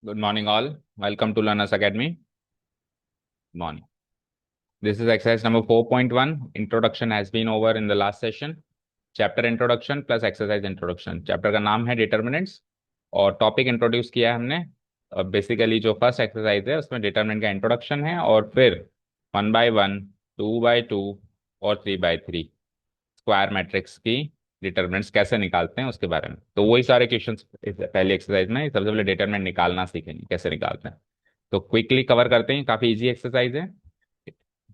Good morning, all. Welcome to Learners Academy. Morning. This is exercise number 4.1. Introduction has been over in the last session. Chapter introduction plus exercise introduction. Chapter का नाम है determinants और topic introduce किया है हमने. Basically जो first exercise है उसमें डिटरमिनेंट का इंट्रोडक्शन है और फिर 1 by 1, 2 by 2 और 3 by 3 स्क्वायर मैट्रिक्स की डिटरमिनेंट्स कैसे निकालते हैं उसके बारे में. तो वही सारे क्वेश्चंस पहली एक्सरसाइज में सबसे पहले डिटरमिनेंट निकालना सीखेंगे कैसे निकालते हैं. तो क्विकली कवर करते हैं. काफी इजी एक्सरसाइज है.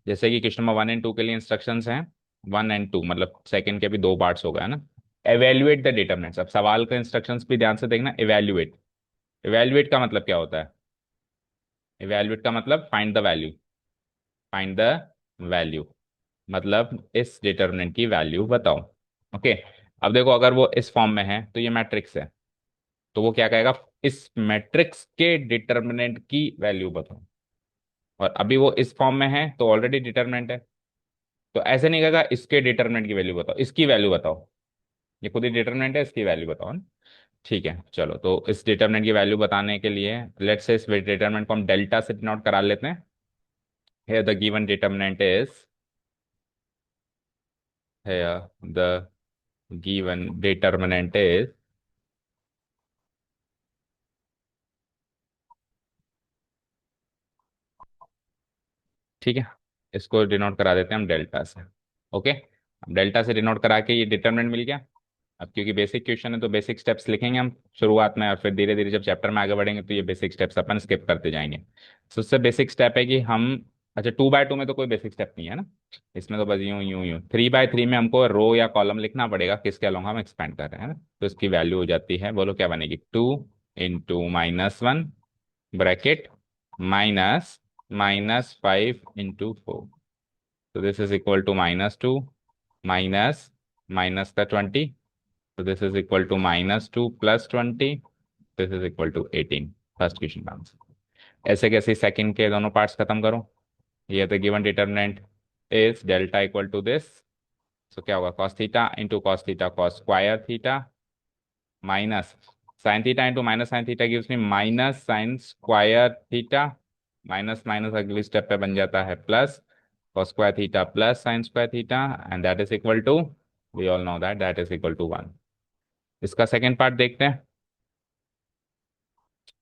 जैसे कि क्वेश्चन नंबर 1 और 2 के लिए इंस्ट्रक्शंस हैं. 1 और 2 मतलब सेकंड के भी दो पार्ट्स हो गए ना. Evaluate the determinants. अब सवाल के इंस्ट्रक्शंस भी ध्यान से देखना. एवेल्युएट. एवेल्युएट का मतलब क्या होता है? एवेल्युएट का मतलब find the value. Find the value मतलब इस डिटरमिनेंट की वैल्यू बताओ. ओके. अब देखो अगर वो इस फॉर्म में है तो ये मैट्रिक्स है. तो वो क्या कहेगा? इस मैट्रिक्स के डिटरमिनेंट की वैल्यू बताओ. और अभी वो इस फॉर्म में है तो ऑलरेडी डिटरमिनेंट है. तो ऐसे नहीं कहेगा इसके डिटरमिनेंट की वैल्यू बताओ, इसकी वैल्यू बताओ. ये खुद ही डिटरमिनेंट है, इसकी वैल्यू बताओ ना. ठीक है चलो. तो इस डिटरमिनेंट की वैल्यू बताने के लिए लेट्स से इस डिटरमिनेंट को हम डेल्टा से डिनोट करा लेते हैं. here the given determinant is here the given determinant is ठीक है. इसको डिनोट करा देते हैं हम डेल्टा से. ओके. अब डेल्टा से डिनोट करा के ये डिटरमिनेंट मिल गया. अब क्योंकि बेसिक क्वेश्चन है तो बेसिक स्टेप्स लिखेंगे हम शुरुआत में और फिर धीरे धीरे जब चैप्टर में आगे बढ़ेंगे तो ये बेसिक स्टेप्स अपन स्किप करते जाएंगे. तो उससे बेसिक स्टेप है कि हम अच्छा 2 by 2 में तो कोई बेसिक स्टेप नहीं है ना. इसमें तो बस यूं यूं यूं 3 by 3 में हमको रो या कॉलम लिखना पड़ेगा किसके अलोंग हम एक्सपेंड कर रहे हैं ना. तो इसकी वैल्यू हो जाती है. बोलो क्या बनेगी? 2 × -1 ब्रैकेट माइनस -5 × 4. तो this is equal to -2 minus minus का 20. So this is equal to -2 + 20. This is equal to 18. First question का आंसर. ऐसे कैसे सेकंड के दोनों पार्ट्स खत्म करो. ये तो given determinant is delta equal to this. So क्या होगा? cos theta into cos theta cos square theta minus sine theta into minus sine theta gives me minus sine square theta. Minus minus अगली step पे बन जाता है plus cos square theta plus sine square theta and that is equal to we all know that that is equal to 1. इसका second part देखते हैं.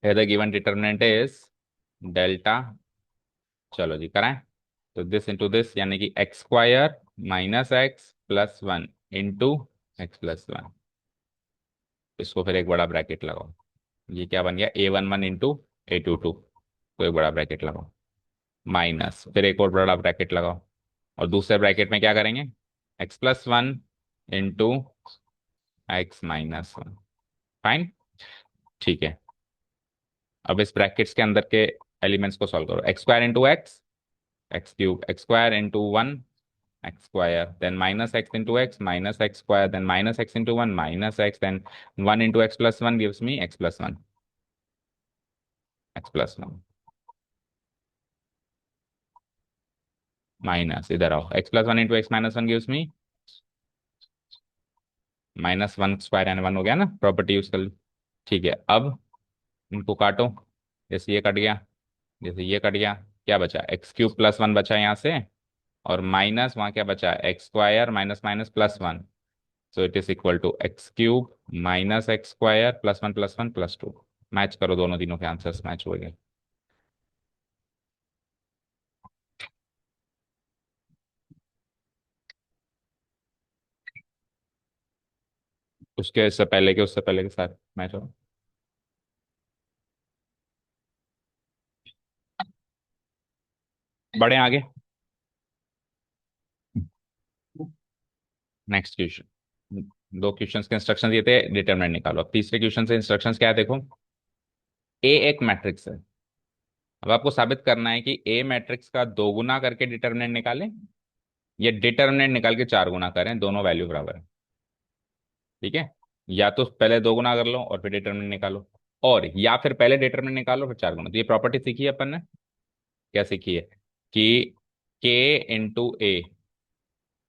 Here the given determinant is delta. चलो जी कराएं. तो दिस इंटू दिस यानी कि x² -x+1 into x+1. इसको फिर एक बड़ा ब्रैकेट लगाओ. ये क्या बन गया? A11 into A22. तो एक बड़ा ब्रैकेट लगाओ माइनस फिर एक और बड़ा ब्रैकेट लगाओ. और दूसरे ब्रैकेट में क्या करेंगे? x+1 into x-1. फाइन. ठीक है. अब इस ब्रैकेट्स के अंदर के एलिमेंट्स को सॉल्व करो. x² x³ x² 1 x², then -x into x -x², then -x into 1 -x, then 1 into x+1 gives me x+1 minus इधर आओ. x+1 into x-1 gives me -1² and 1 हो गया ना. प्रॉपर्टी यूज कर ली. ठीक है. अब इनको काटो. जैसे ये कट गया जैसे ये कट गया क्या बचा? x³ + 1 बचा यहाँ से और माइनस वहां क्या बचा? x² minus minus +1. So it is equal to x³ -x² +1 + 1 +2. Match करो. दोनों तीनों के आंसर्स मैच हो गए. उससे पहले के साथ मैच हो. बढ़े आगे. Next question. दो क्वेश्चंस के इंस्ट्रक्शंस ये थे. डिटरमिनेंट निकालो. अब तीसरे क्वेश्चन से इंस्ट्रक्शंस क्या है देखो. ए एक मैट्रिक्स है. अब आपको साबित करना है कि ए मैट्रिक्स का 2 गुना करके डिटरमिनेंट निकालें या डिटरमिनेंट निकाल के 4 गुना करें. दोनों वैल्यू बराबर है. ठीक है. या तो पहले 2 गुना कर लो और फिर डिटरमिनेंट निकालो और या फिर पहले डिटरमिनेंट निकालो फिर 4 गुना. तो ये प्रॉपर्टी सीखी है अपन ने. क्या सीखी है? कि के इंटू ए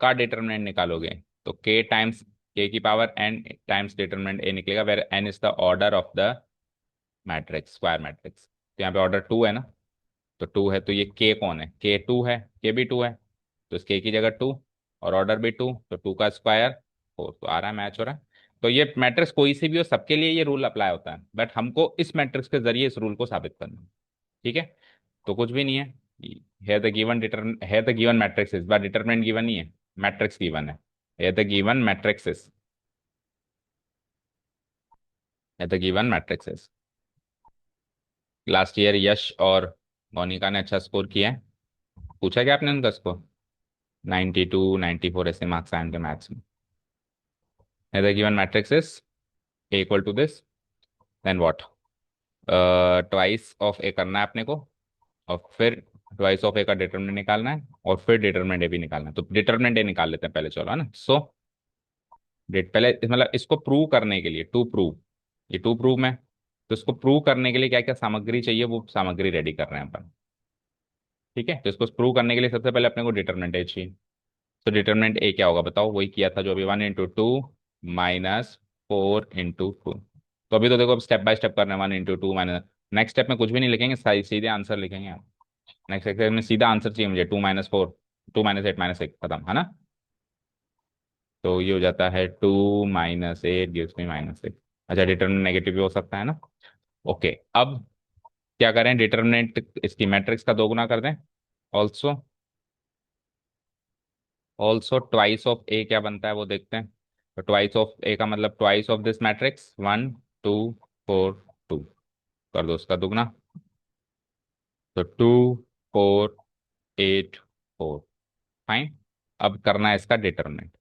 का डिटरमिनेंट निकालोगे तो के टाइम्स के की power N times determinant A निकलेगा where N is the order of the matrix, square matrix. तो यहाँ पे ऑर्डर 2 है ना, तो 2 है, तो ये के कौन है, के 2 है, के भी 2 है, तो इस के की जगह 2, और ऑर्डर भी 2, तो 2 का स्क्वायर 4, तो आ रहा है, मैच हो रहा है। तो ये मैट्रिक्स कोई सी भी हो, सबके लिए ये रूल अप्लाई होता है, बट हमको इस मैट्रिक्स के जरिए इस रूल को साबित करना है। ठीक है, तो कुछ भी नहीं है, है द गिवन मैट्रिक्स इस बार डिटरमिनेंट गिवन नहीं है, मैट्रिक्स गिवन है द गिवन मैट्रिक्स है the given matrix. Last year Yash और मोनिका ने अच्छा स्कोर किया है। पूछा क्या आपने उनका स्कोर? 92, 94 ऐसे मार्क्स आए उनके मैथ्स में। है the given matrix is equal to this, then what, twice of A करना है अपने को, और फिर ट्वाइस ऑफ ए का डिटरमिनेंट निकालना है, और फिर डिटरमिनेंट ए भी निकालना है। तो डिटरमिनेंट ए निकाल लेते हैं पहले, चलो, है ना। सो डेट पहले मतलब इसको प्रूव करने के लिए, टू प्रूव, ये टू प्रूव में, तो इसको प्रूव करने के लिए क्या क्या सामग्री चाहिए, वो सामग्री रेडी कर रहे हैं अपन। ठीक है, तो इसको प्रूव करने के लिए सबसे पहले अपने को डिटरमिनेंट ए चाहिए। तो डिटरमिनेंट ए क्या होगा बताओ, वही किया था जो अभी, 1 × 2 -4 × 2। तो अभी तो देखो, अब स्टेप बाय स्टेप करना है, 1 × 2 माइनस, नेक्स्ट स्टेप में कुछ भी नहीं लिखेंगे, सीधे आंसर लिखेंगे आप। नेक्स्ट स्टेप में सीधा आंसर चाहिए मुझे, 2 - 4, 2 - 8 -6, खत्म, है ना। तो ये हो जाता है 2 - 8 गिव्स मी -6। अच्छा, डिटरमिनेंट नेगेटिव भी हो सकता है ना। ओके, अब क्या करें, डिटरमिनेंट इसकी मैट्रिक्स का दोगुना कर दें। ऑल्सो ऑल्सो ट्वाइस ऑफ ए क्या बनता है वो देखते हैं। तो ट्वाइस ऑफ ए का मतलब ट्वाइस ऑफ दिस मैट्रिक्स, 1 2 4 2, कर दो उसका दुगना, तो 2 4 8 4, फाइन। अब करना है इसका डिटरमिनेंट।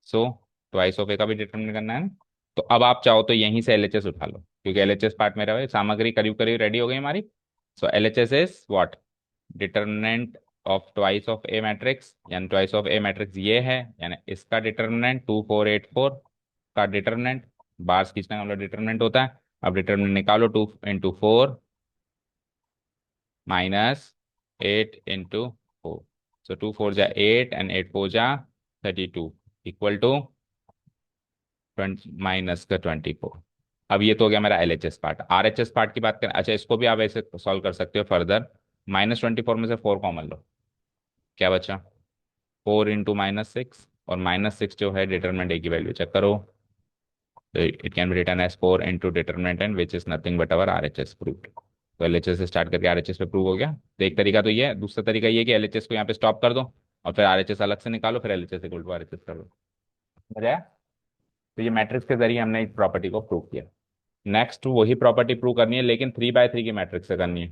सो ट्वाइस ऑफ ए का भी डिटरमिनेंट करना है ना। तो अब आप चाहो तो यहीं से एलएचएस उठा लो, क्योंकि एलएचएस पार्ट मेरा है, सामग्री करीब करीब रेडी हो गई हमारी। So LHS is what, determinant of twice of A matrix, यानी ट्वाइस ऑफ ए मैट्रिक्स ये है, यानी इसका डिटरमिनेंट 2 4 8 4 का डिटरमिनेंट, बार्स खींचने का मतलब डिटरमिनेंट होता है। अब डिटरमिनेंट निकालो, 2 × 4 -8 × 4, सो 2 4 × 8 एंड 8 4 × 32, इक्वल टू -24। अब ये तो हो गया मेरा एलएचएस पार्ट। आरएचएस पार्ट की बात करें, अच्छा इसको भी आप ऐसे सॉल्व कर सकते हो फर्दर, -24 में से 4 कॉमन लो, क्या बचा, 4 × -6, और -6 जो है डिटरमिनेंट ए की वैल्यू चेक करो, तो it can be written as 4 × determinant N which is nothing but our RHS proof. तो एलएचएस से स्टार्ट करके आरएचएस पे प्रूव हो गया। तो एक तरीका तो ये है, दूसरा तरीका ये है कि एलएचएस को यहाँ पे स्टॉप कर दो, और फिर आरएचएस अलग से निकालो, फिर एलएचएस इक्वल टू आरएचएस कर दो। समझ आया? तो ये मैट्रिक्स के जरिए हमने इस प्रॉपर्टी को प्रूव किया। नेक्स्ट वही प्रॉपर्टी प्रूव करनी है, लेकिन 3/3 की मैट्रिक्स से करनी है।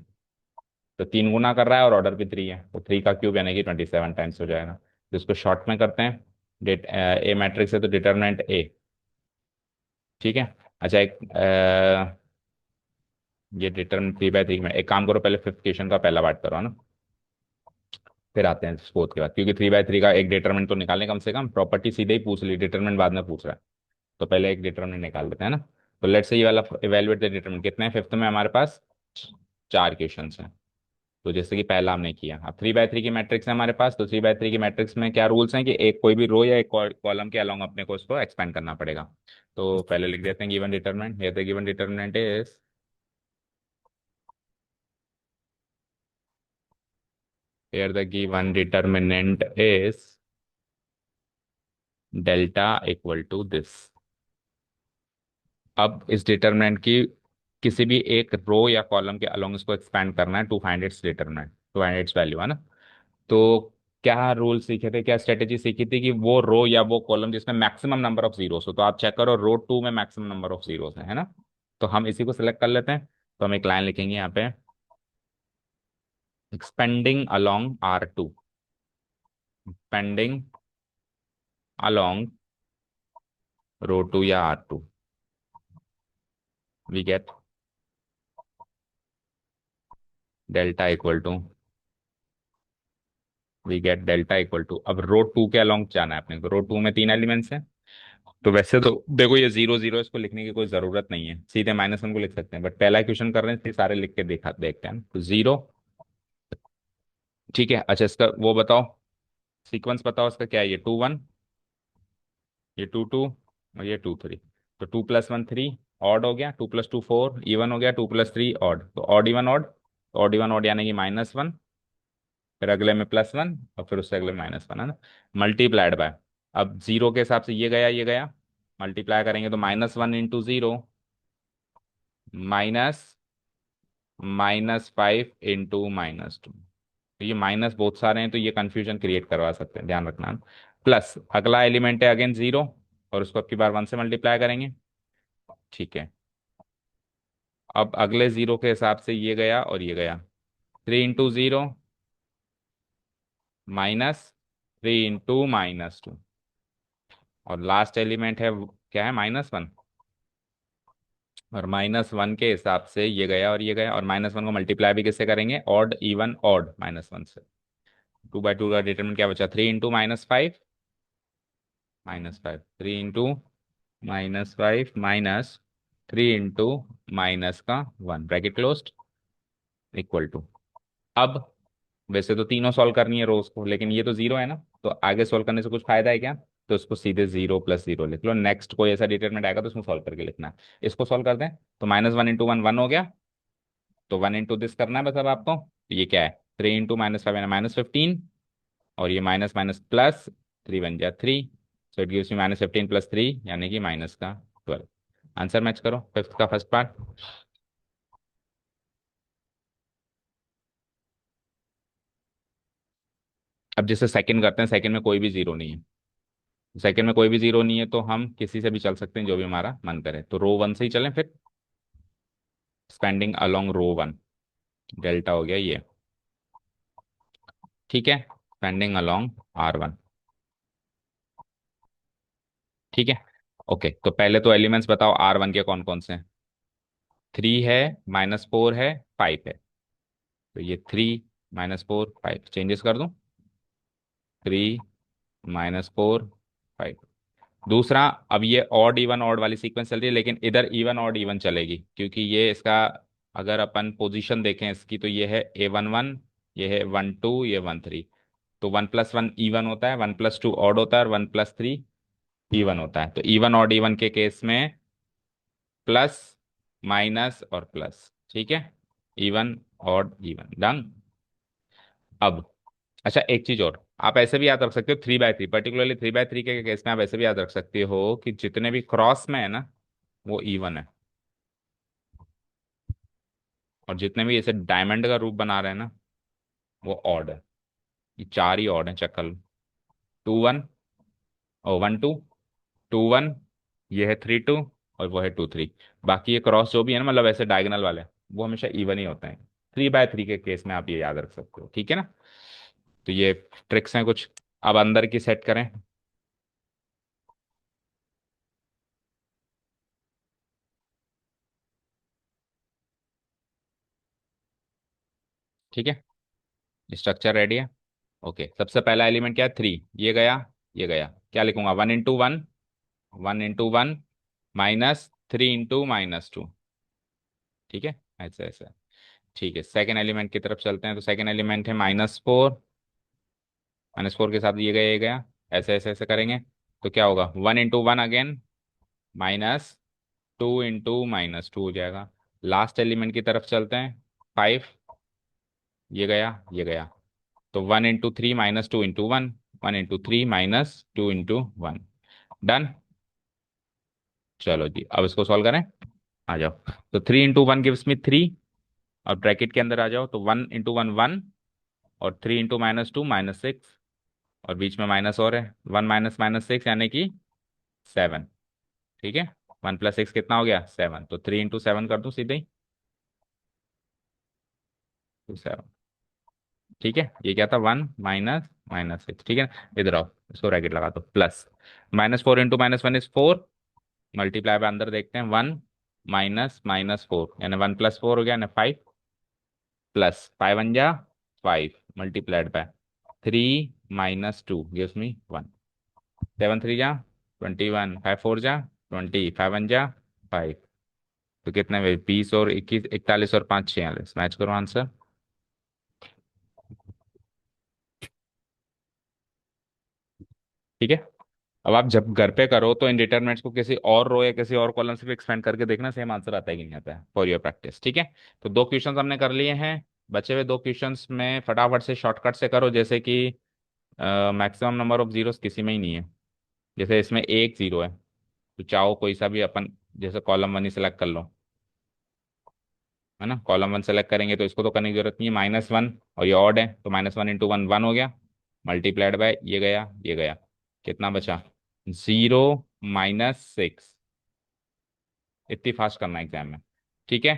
तो 3 गुना कर रहा है और ऑर्डर भी 3 है, तो 3 का क्यूब यानी कि 27 टाइम्स हो जाएगा। तो इसको शॉर्ट में करते हैं, डेट ए मैट्रिक्स है तो डिटरमिनेंट ए। ठीक है, अच्छा एक ये डिटर्मिनेंट 3/3 में, एक काम करो, पहले फिफ्थ क्वेश्चन का पहला पार्ट करो, है ना, फिर आते हैं फोर्थ के बाद, क्योंकि 3/3 का एक डिटरमिनेंट तो निकालें कम से कम, प्रॉपर्टी सीधे ही पूछ ली, डिटरमिनेंट बाद में पूछ रहा है, तो पहले एक डिटरमिनेंट निकाल देते हैं ना। तो लेट्स से ये वाला इवेल्युएट द डिटरमिनेंट, कितने हैं फिफ्थ में हमारे पास, 4 क्वेश्चन हैं। तो जैसे कि पहला हमने किया, अब 3/3 की मैट्रिक्स है हमारे पास, तो 3/3 की मैट्रिक्स में क्या रूल्स हैं कि एक कोई भी रो या एक कॉलम के अलोंग अपने को इसको एक्सपेंड करना पड़ेगा। तो पहले लिख देते हैं given determinant, here the given determinant is, here the given determinant is delta equal to this। अब इस डिटरमिनेंट की किसी भी एक रो या कॉलम के अलोंग इसको एक्सपैंड करना है to find its determinant, to find its value, है ना। तो क्या रूल सीखे थे, क्या स्ट्रेटेजी सीखी थी, कि वो रो या वो कॉलम जिसमें मैक्सिमम नंबर ऑफ जीरोस हो, तो आप चेक करो रो 2 में मैक्सिमम नंबर ऑफ जीरोस है ना। तो हम इसी को सिलेक्ट कर लेते हैं, तो हम एक लाइन लिखेंगे यहाँ पे, expanding along R2, expanding along row 2 या R2, we get delta equal to, we get delta equal to, अब रो 2 के अलोंग जाना है अपने को, रो 2 में 3 एलिमेंट्स हैं। तो वैसे तो देखो ये 0 0 इसको लिखने की कोई जरूरत नहीं है, सीधे -1 को लिख सकते हैं, बट पहला क्वेश्चन कर रहे हैं इसलिए सारे लिख के देखा देखते हैं, तो 0। ठीक है, अच्छा इसका वो बताओ, सीक्वेंस बताओ इसका क्या है, ये 2 1, ये 2 2, और ये 2 3। तो 2 + 1 3, ऑड हो गया, 2 + 2 4, इवन हो गया, 2 + 3 ऑड, तो odd even odd, odd even odd यानी कि -1, फिर अगले में +1 और फिर उससे अगले में -1, है ना, मल्टीप्लाइड बाय। अब जीरो के हिसाब से ये गया, मल्टीप्लाई करेंगे तो -1 × 0 माइनस -5 × -2, तो ये माइनस बहुत सारे हैं तो ये कंफ्यूजन क्रिएट करवा सकते हैं, ध्यान रखना। प्लस अगला एलिमेंट है अगेन 0 और उसको अब की बार 1 से मल्टीप्लाई करेंगे, ठीक है। अब अगले जीरो के हिसाब से ये गया और ये गया, 3 × 0 -3 × -2, और लास्ट एलिमेंट है क्या है, -1, और -1 के हिसाब से ये गया और ये गया, और -1 को मल्टीप्लाई भी किससे करेंगे, ऑड इवन ऑड -1 से। 2/2 का डिटरमिनेंट क्या बचा, 3 × -5, -5, 3 × -5 minus 3 × -1 bracket closed equal to. अब वैसे तो तीनों सॉल्व करनी है रोज को, लेकिन ये तो जीरो है ना, तो आगे सॉल्व करने से कुछ फायदा है क्या, तो उसको सीधे 0 + 0 लिख लो। नेक्स्ट कोई ऐसा डिटरमिनेंट आएगा तो उसमें सॉल्व करके लिखना है। इसको सॉल्व करते हैं तो -1 × 1 1 हो गया, तो 1 × दिस करना है बस अब आपको, तो ये क्या है, 3 × -5 यानी -15, और ये माइनस माइनस प्लस, 3 बन गया 3, सो इट गिव्स मी -15 + 3 यानी कि -12। आंसर मैच करो फिफ्थ का फर्स्ट पार्ट। अब जैसे सेकंड करते हैं, सेकंड में कोई भी जीरो नहीं है, सेकंड में कोई भी जीरो नहीं है तो हम किसी से भी चल सकते हैं जो भी हमारा मन करे, तो रो 1 से ही चलें फिर, स्पेंडिंग अलोंग रो 1, डेल्टा हो गया ये, ठीक है, स्पेंडिंग अलोंग R1, ठीक है। ओके, तो पहले तो एलिमेंट्स बताओ R1 के कौन कौन से हैं, 3 है, -4 है, 5 है, तो ये 3 -4 5 चेंजेस कर दूं, 3 -4 5। दूसरा, अब ये ऑड इवन ऑड वाली सीक्वेंस चल रही है, लेकिन इधर इवन ऑड इवन चलेगी, क्योंकि ये इसका अगर अपन पोजीशन देखें इसकी, तो ये है A11, ये है 12, ये 13, तो 1 + 1 इवन होता है, 1 + 2 ऑड होता है, और 1 + 3 इवन होता है, तो इवन ऑड इवन के केस में प्लस माइनस और प्लस, ठीक है, इवन ऑड इवन डन। अब अच्छा, एक चीज और, आप ऐसे भी याद रख सकते हो 3/3, पर्टिकुलरली 3/3 के केस में आप ऐसे भी याद रख सकते हो कि जितने भी क्रॉस में है ना वो इवन है, और जितने भी ऐसे डायमंड का रूप बना रहे हैं ना वो ऑड है, ये चार ही ऑड है, चक्कर 2 1, ओ 1 2, 2 1, ये है 3 2, और वो है 2 3, बाकी ये क्रॉस जो भी है ना, मतलब ऐसे डायगोनल वाले वो हमेशा इवन ही होते हैं। 3/3 के केस में आप ये याद रख सकते हो, ठीक है ना, तो ये ट्रिक्स हैं कुछ। अब अंदर की सेट करें, ठीक है, स्ट्रक्चर रेडी है। ओके, सबसे पहला एलिमेंट क्या है, 3, ये गया, ये गया, क्या लिखूंगा, 1 × 1, 1 × 1 -3 × -2, ठीक है, ऐसे ऐसे, ठीक है। सेकेंड एलिमेंट की तरफ चलते हैं, तो सेकेंड एलिमेंट है -4, -4 के साथ ये गया, ऐसे ऐसे ऐसे करेंगे तो क्या होगा, 1 × 1 अगेन -2 × -2 हो जाएगा। लास्ट एलिमेंट की तरफ चलते हैं, 5, ये गया, ये गया, तो 1 × 3 -2 × 1, 1 × 3 -2 × 1 डन। चलो जी, अब इसको सॉल्व करें, आ जाओ, तो 3 × 1 गिव्स मी 3, और ब्रैकेट के अंदर आ जाओ, तो 1 × 1 1, और 3 × -2 -6, और बीच में माइनस और है, 1 -6 यानी कि 7, ठीक है, 1 + 6 कितना हो गया, 7, तो 3 × 7 कर दूं सीधे ही, तो 7, ठीक है, ये क्या था, 1 -6, ठीक है, इधर आओ, इसको ब्रैकेट लगा दो, प्लस -4 × -1 इज 4, मल्टीप्लाई बाय अंदर देखते हैं, 1 -4 यानी 1 + 4 हो गया यानी 5, प्लस 5 1 जा 5, मल्टीप्लाइड बाय 3 -2 गिव्स मी 1, 7 3 जा 21, 5 4 जा 20, 5 1 जा 5, तो कितने हुए, 20 और 21 41 और 5 46, मैच करो आंसर, ठीक है। अब आप जब घर पे करो तो इन डिटरमिनेंट्स को किसी और रो या किसी और कॉलम से भी एक्सपेंड करके देखना, सेम आंसर आता है कि नहीं आता है, फॉर योर प्रैक्टिस। ठीक है, तो दो क्वेश्चंस हमने कर लिए हैं। बचे हुए दो क्वेश्चंस में फटाफट से शॉर्टकट से करो, जैसे कि मैक्सिमम नंबर ऑफ जीरोस किसी में ही नहीं है। जैसे इसमें एक जीरो है, तो चाहो कोई सा भी अपन, जैसे कॉलम वन ही सेलेक्ट कर लो, है ना। कॉलम वन सेलेक्ट करेंगे तो इसको तो करने की जरूरत नहीं है, माइनस वन, और ये ऑड है तो minus one into one one हो गया, मल्टीप्लाइड बाय ये गया ये गया, कितना बचा, जीरो माइनस सिक्स। इतनी फास्ट करना एग्जाम में। ठीक है,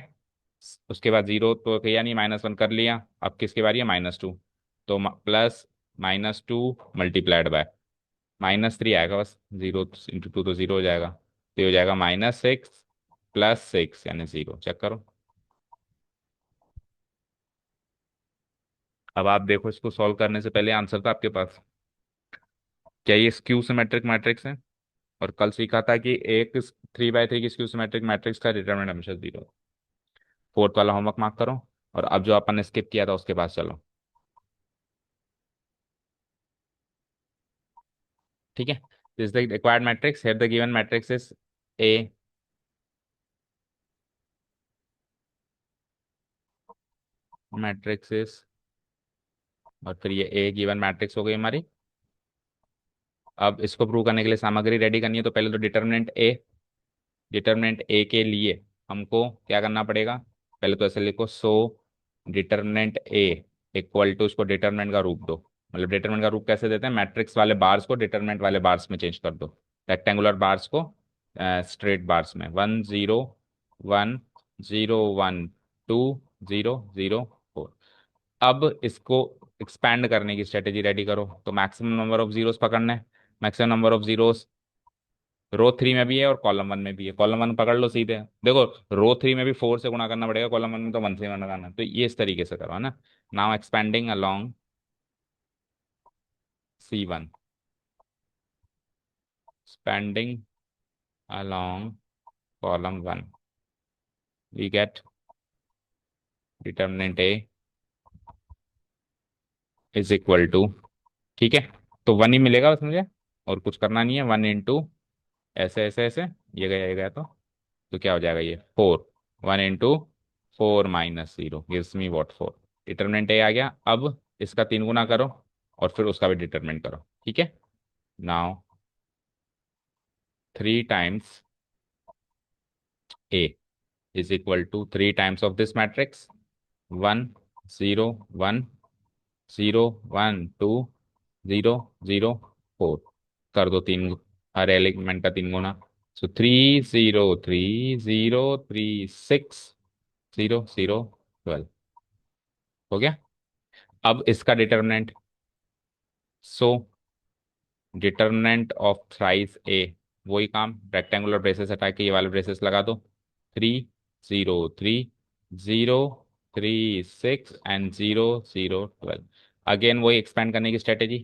उसके बाद जीरो तो किया नहीं, माइनस वन कर लिया, अब किसकी बारी है, माइनस टू। तो plus minus two multiplied by minus three आएगा, बस जीरो इंटू टू तो जीरो हो जाएगा, तो ये हो जाएगा माइनस सिक्स प्लस सिक्स यानी जीरो। चेक करो। अब आप देखो, इसको सॉल्व करने से पहले आंसर था आपके पास। क्या ये स्क्यू सिमेट्रिक मैट्रिक्स है? और कल सीखा था कि एक थ्री बाय थ्री की स्क्यू सिमेट्रिक मैट्रिक्स का डिटरमिनेंट हमेशा जीरो। फोर्थ वाला होमवर्क मार्क करो, और अब जो अपन ने स्किप किया था उसके पास चलो। ठीक है, this the required matrix, here the given matrix is a, matrix is, और फिर ये ए गिवन मैट्रिक्स हो गई हमारी। अब इसको प्रूव करने के लिए सामग्री रेडी करनी है, तो पहले तो डिटरमिनेंट ए, डिटरमिनेंट ए के लिए हमको क्या करना पड़ेगा, पहले तो ऐसे लिखो, सो डिटरमिनेंट ए इक्वल टू, उसको डिटरमिनेंट का रूप दो। मतलब डिटरमिनेंट का रूप कैसे देते हैं, मैट्रिक्स वाले बार्स को डिटरमिनेंट वाले बार्स में चेंज कर दो, रेक्टेंगुलर बार्स को स्ट्रेट बार्स में, one zero one zero one two zero zero four. अब इसको एक्सपैंड करने की स्ट्रेटेजी रेडी करो, तो मैक्सिमम नंबर ऑफ जीरोस पकड़ना है। Maximum number of zeros row three में भी है और कॉलम वन में भी है, कॉलम वन पकड़ लो सीधे। देखो, रो थ्री में भी फोर से गुणा करना पड़ेगा, कॉलम वन में तो वन से गुणा करना है, तो ये इस तरीके से करो, है ना। Now expanding along C one, expanding along column 1, we get determinant A is equal to, ठीक है, तो वन ही मिलेगा बस मुझे, और कुछ करना नहीं है, वन इंटू ऐसे ऐसे ऐसे, ये गया तो क्या हो जाएगा, ये four, one into four minus zero gives me what, four. Determinant A आ गया। अब इसका तीन गुना करो और फिर उसका भी डिटरमिनेंट करो। ठीक है, now three times A is equal to three times of this matrix, one zero one zero one two zero zero four, कर दो तीन, हर एलिमेंट का तीन गुना, so three zero three zero three six zero zero twelve, हो गया। अब इसका determinant, so determinant of thrice A, वही काम, रेक्टेंगुलर ब्रेसेस हटा के ये वाले ब्रेसेस लगा दो, three zero three zero three six and zero zero twelve. Again वही एक्सपेंड करने की स्ट्रेटेजी,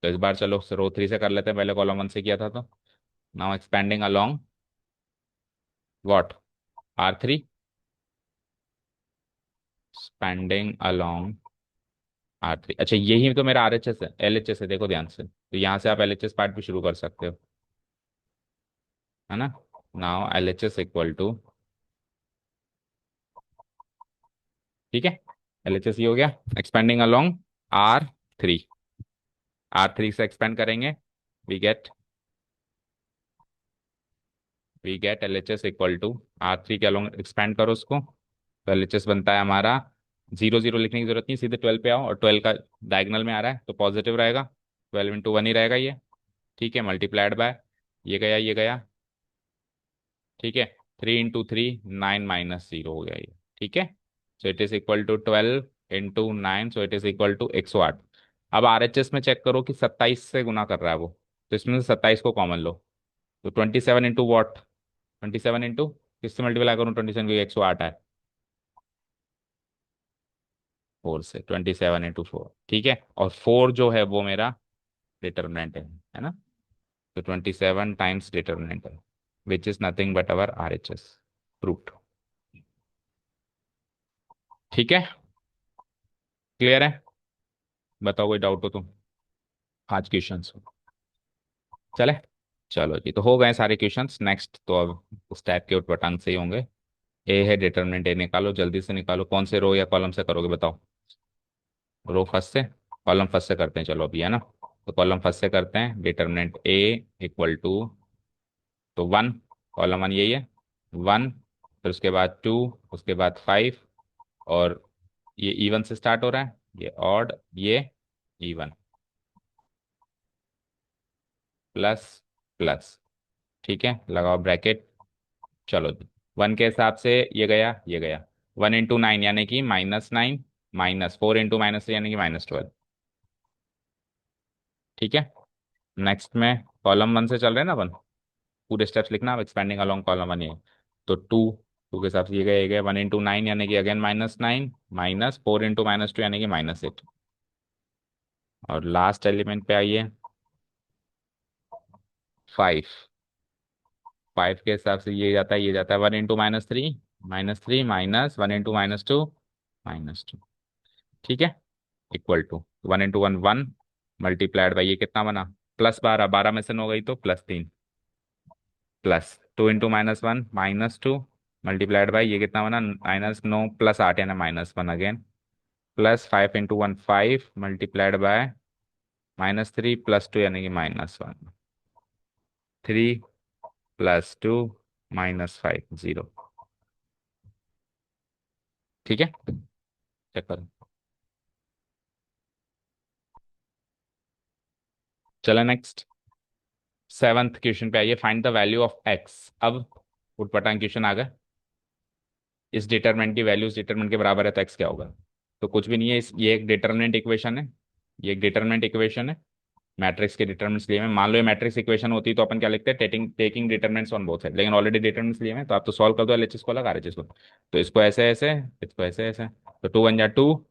तो इस बार चलो रो थ्री से कर लेते हैं, पहले कॉलम वन से किया था। तो now expanding along what, R three, expanding along R three. अच्छा, यही तो मेरा आर एच एस है, एल एच एस है, देखो ध्यान से, तो यहाँ से आप एल एच एस पार्ट भी शुरू कर सकते हो, है ना। Now L H S equal to, ठीक है, एल एच एस ये हो गया, expanding along R three, R three से एक्सपेंड करेंगे, we get we get L H S equal to, R three के अलोंग एक्सपेंड करो उसको, तो एल एच एस बनता है हमारा, जीरो जीरो लिखने की जरूरत नहीं, सीधे ट्वेल्व पे आओ, और ट्वेल्व का डायगनल में आ रहा है तो पॉजिटिव रहेगा, ट्वेल्व इंटू वन ही रहेगा ये। ठीक है, मल्टीप्लाइड बाय ये गया ये गया, ठीक है, three into three nine minus zero हो गया ये। ठीक है, so it is equal to twelve into nine, so it is equal to 108। अब आरएचएस में चेक करो कि 27 से गुना कर रहा है वो, तो इसमें से 27 को कॉमन लो, तो 27 इंटू वॉट, 27 इंटू किससे मल्टीप्लाई करूँ, 27 को, 108 है, फोर से, 27 इंटू फोर, ठीक है, और फोर जो है वो मेरा डिटर्मिनेंट है ना, तो 27 टाइम्स डिटर्मिनेंट है, विच is nothing but our are H S, proved. ठीक है, क्लियर है, बताओ कोई डाउट हो तो, आज क्वेश्चन चले। चलो जी, तो हो गए सारे क्वेश्चंस। नेक्स्ट तो अब उस टाइप के उठपटांग से ही होंगे। ए है डिटरमिनेंट, ए निकालो, जल्दी से निकालो। कौन से रो या कॉलम से करोगे बताओ? रो फर्स्ट से, कॉलम फर्स्ट से करते हैं। चलो अभी, है ना? तो कॉलम फर्स्ट से करते हैं। डिटरमिनेंट ए इक्वल टू, तो 1, कॉलम 1 यही है, 1, फिर उसके बाद 2, उसके बाद 5, और ये इवन से स्टार्ट हो रहा है, ये ऑड, ये इवन, प्लस प्लस। ठीक है, लगाओ ब्रैकेट। चलो जी, 1 के हिसाब से ये गया, ये गया। 1 इंटू 9 यानी कि -9, -4 इंटू -3 यानी कि -12। ठीक है, नेक्स्ट में कॉलम 1 से चल रहे हैं ना अपन, पूरे स्टेप्स लिखना। अब एक्सपेंडिंग अलोंग कॉलम 1 ये, तो 2 के हिसाब से ये गया, ये गया। 1 इंटू 9 यानी कि अगेन -9, -4 इंटू -2 यानी कि -8। और लास्ट एलिमेंट पे आइए, 5, 5 के हिसाब से ये जाता है, ये जाता है। 1 इंटू -3, -3, -1 इंटू -2, -2। ठीक है, equal to 1 into 1, 1, multiplied by ये कितना बना, +12, 12 में से 9 गई तो +3, प्लस 2 इंटू -1, -2, मल्टीप्लाइड बाई ये कितना बना, -9 +8 यानी -1 again, plus 5 into 1, 5, multiplied by -3 +2 यानी कि -1, 3 + 2 -5, 0। ठीक है, चेक करो। चलो नेक्स्ट, 7th क्वेश्चन पे आइए। Find the value of x. अब उठपटांग क्वेश्चन आ गए। इस डिटरमिनेंट की वैल्यू इस डिटरमिनेंट के बराबर है तो एक्स क्या होगा? तो कुछ भी नहीं है, ये एक डिटरमिनेंट इक्वेशन है, ये एक डिटरमिनेंट इक्वेशन है। मैट्रिक्स के डिटरमिनेंट्स लिए हैं। मान लो ये मैट्रिक्स इक्वेशन होती तो अपन क्या लिखते हैं, टेकिंग डिटरमिनेंट्स ऑन बोथ है, लेकिन ऑलरेडी डिटरमिनेंट्स लिए हैं तो आप तो सॉल्व कर दो एलएचएस को अलग, आरएचएस को। तो इसको ऐसे ऐसे, इसको ऐसे ऐसे, तो 2 × 2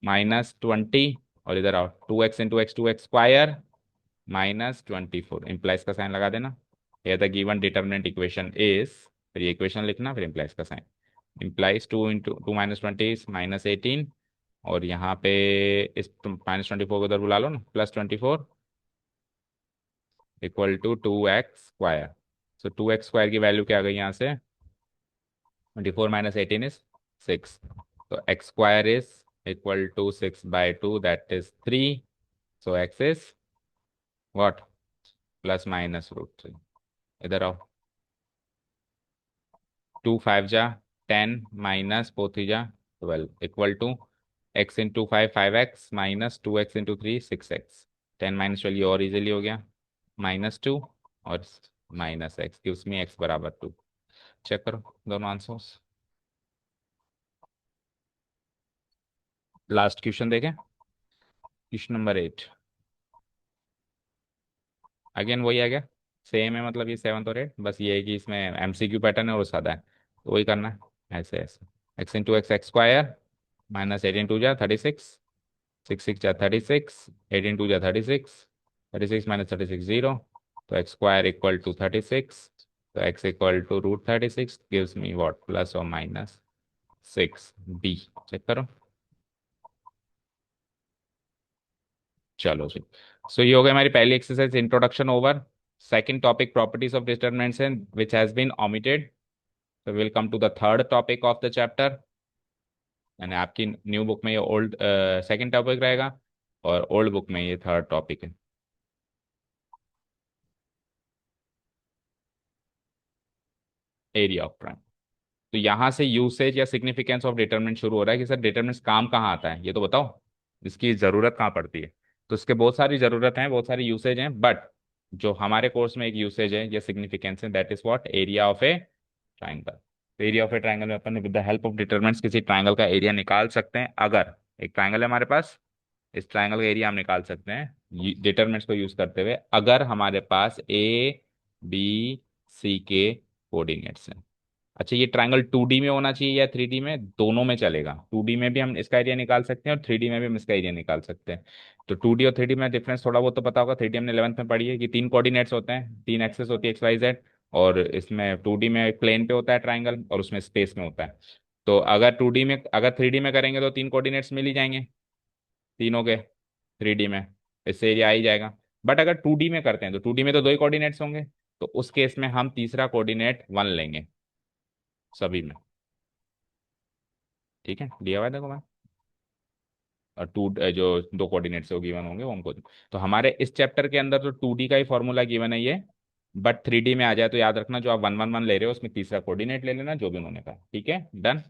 -20, और इधर आओ, 2x into x, 2x² -24, implies का साइन लगा देना। ये the given determinant equation is, फिर ये इक्वेशन लिखना, फिर इम्प्लाइज का साइन। इम्प्लाइज 2 × 2 -20 -18, और यहाँ पे इस -24 को उधर बुला लो ना, +24 = 2x²। सो 2x² की वैल्यू क्या आ गई यहाँ से, 24 -18 इज 6। तो x² is =6/2, that is 3। So x is what, ±√3। इधर आओ, 2 5 जा 10, -4 3 जा 12, equal to x into 5, 5x, -2x into 3, 6x। 10 - 12 ये और इजीली हो गया, -2 और -x gives me x = 2। Check करो दोनों आंसर्स। लास्ट क्वेश्चन देखें, क्वेश्चन नंबर 8। अगेन वही आ गया, सेम है, मतलब ये 7th और 8, बस ये है कि इसमें एमसीक्यू पैटर्न है और सादा है, तो वही करना है ऐसे ऐसे। x into x, x², -18 × 2 = 36, 6 6 = 36, 18 × 2 = 36, 36 - 36 0। तो x² = 36, तो x =√36 gives me what, +or -6 बी। चेक करो। चलो जी, सो ये हो गई हमारी पहली exercise, introduction over. Second topic, properties of determinants and which has been omitted. So we'll come to the third topic of the chapter, यानी आपकी न्यू बुक में ये ओल्ड सेकंड टॉपिक रहेगा, और ओल्ड बुक में ये थर्ड टॉपिक है, area of triangle. तो यहाँ से यूसेज या सिग्निफिकेंस ऑफ डिटरमिनेंट शुरू हो रहा है कि सर डिटरमिनेंट्स काम कहाँ आता है, ये तो बताओ, इसकी ज़रूरत कहाँ पड़ती है। तो इसके बहुत सारी ज़रूरत हैं, बहुत सारी यूसेज हैं, बट जो हमारे कोर्स में एक यूसेज है या सिग्निफिकेंस है, that is what, area of a triangle. तो एरिया ऑफ ए ट्राइंगल में अपन with the help of determinants किसी ट्राइंगल का एरिया निकाल सकते हैं। अगर एक ट्राइंगल है हमारे पास, इस ट्राइंगल का एरिया हम निकाल सकते हैं डिटरमिनेंट्स को यूज करते हुए, अगर हमारे पास A B C के कोऑर्डिनेट्स हैं। अच्छा, ये ट्राइंगल 2D में होना चाहिए या 3D में, दोनों में चलेगा। 2D में भी हम इसका एरिया निकाल सकते हैं और 3D में भी हम इसका एरिया निकाल सकते हैं। तो 2D और 3D में डिफरेंस थोड़ा बहुत तो पता होगा, 3D हमने 11th में पढ़ी है कि 3 कोऑर्डिनेट्स होते हैं, 3 एक्सेस होती है, XYZ। और इसमें 2D में प्लेन पे होता है ट्राइंगल, और उसमें स्पेस में होता है। तो अगर 3D में करेंगे तो 3 कोऑर्डिनेट्स मिल ही जाएंगे तीनों के, 3D में इससे एरिया आ ही जाएगा। बट अगर 2D में करते हैं तो 2D में तो दो ही कोऑर्डिनेट्स होंगे, तो उस केस में हम तीसरा कोऑर्डिनेट 1 लेंगे सभी में। ठीक है, दिया हुआ है देखो मैं। और जो दो कोऑर्डिनेट्स वो गिवन होंगे वो हमको। तो हमारे इस चैप्टर के अंदर तो 2D का ही फॉर्मूला गिवन है ये, बट 3D में आ जाए तो याद रखना जो आप 1 1 1 ले रहे हो उसमें तीसरा कोऑर्डिनेट ले लेना जो भी उन्होंने कहा। ठीक है, डन।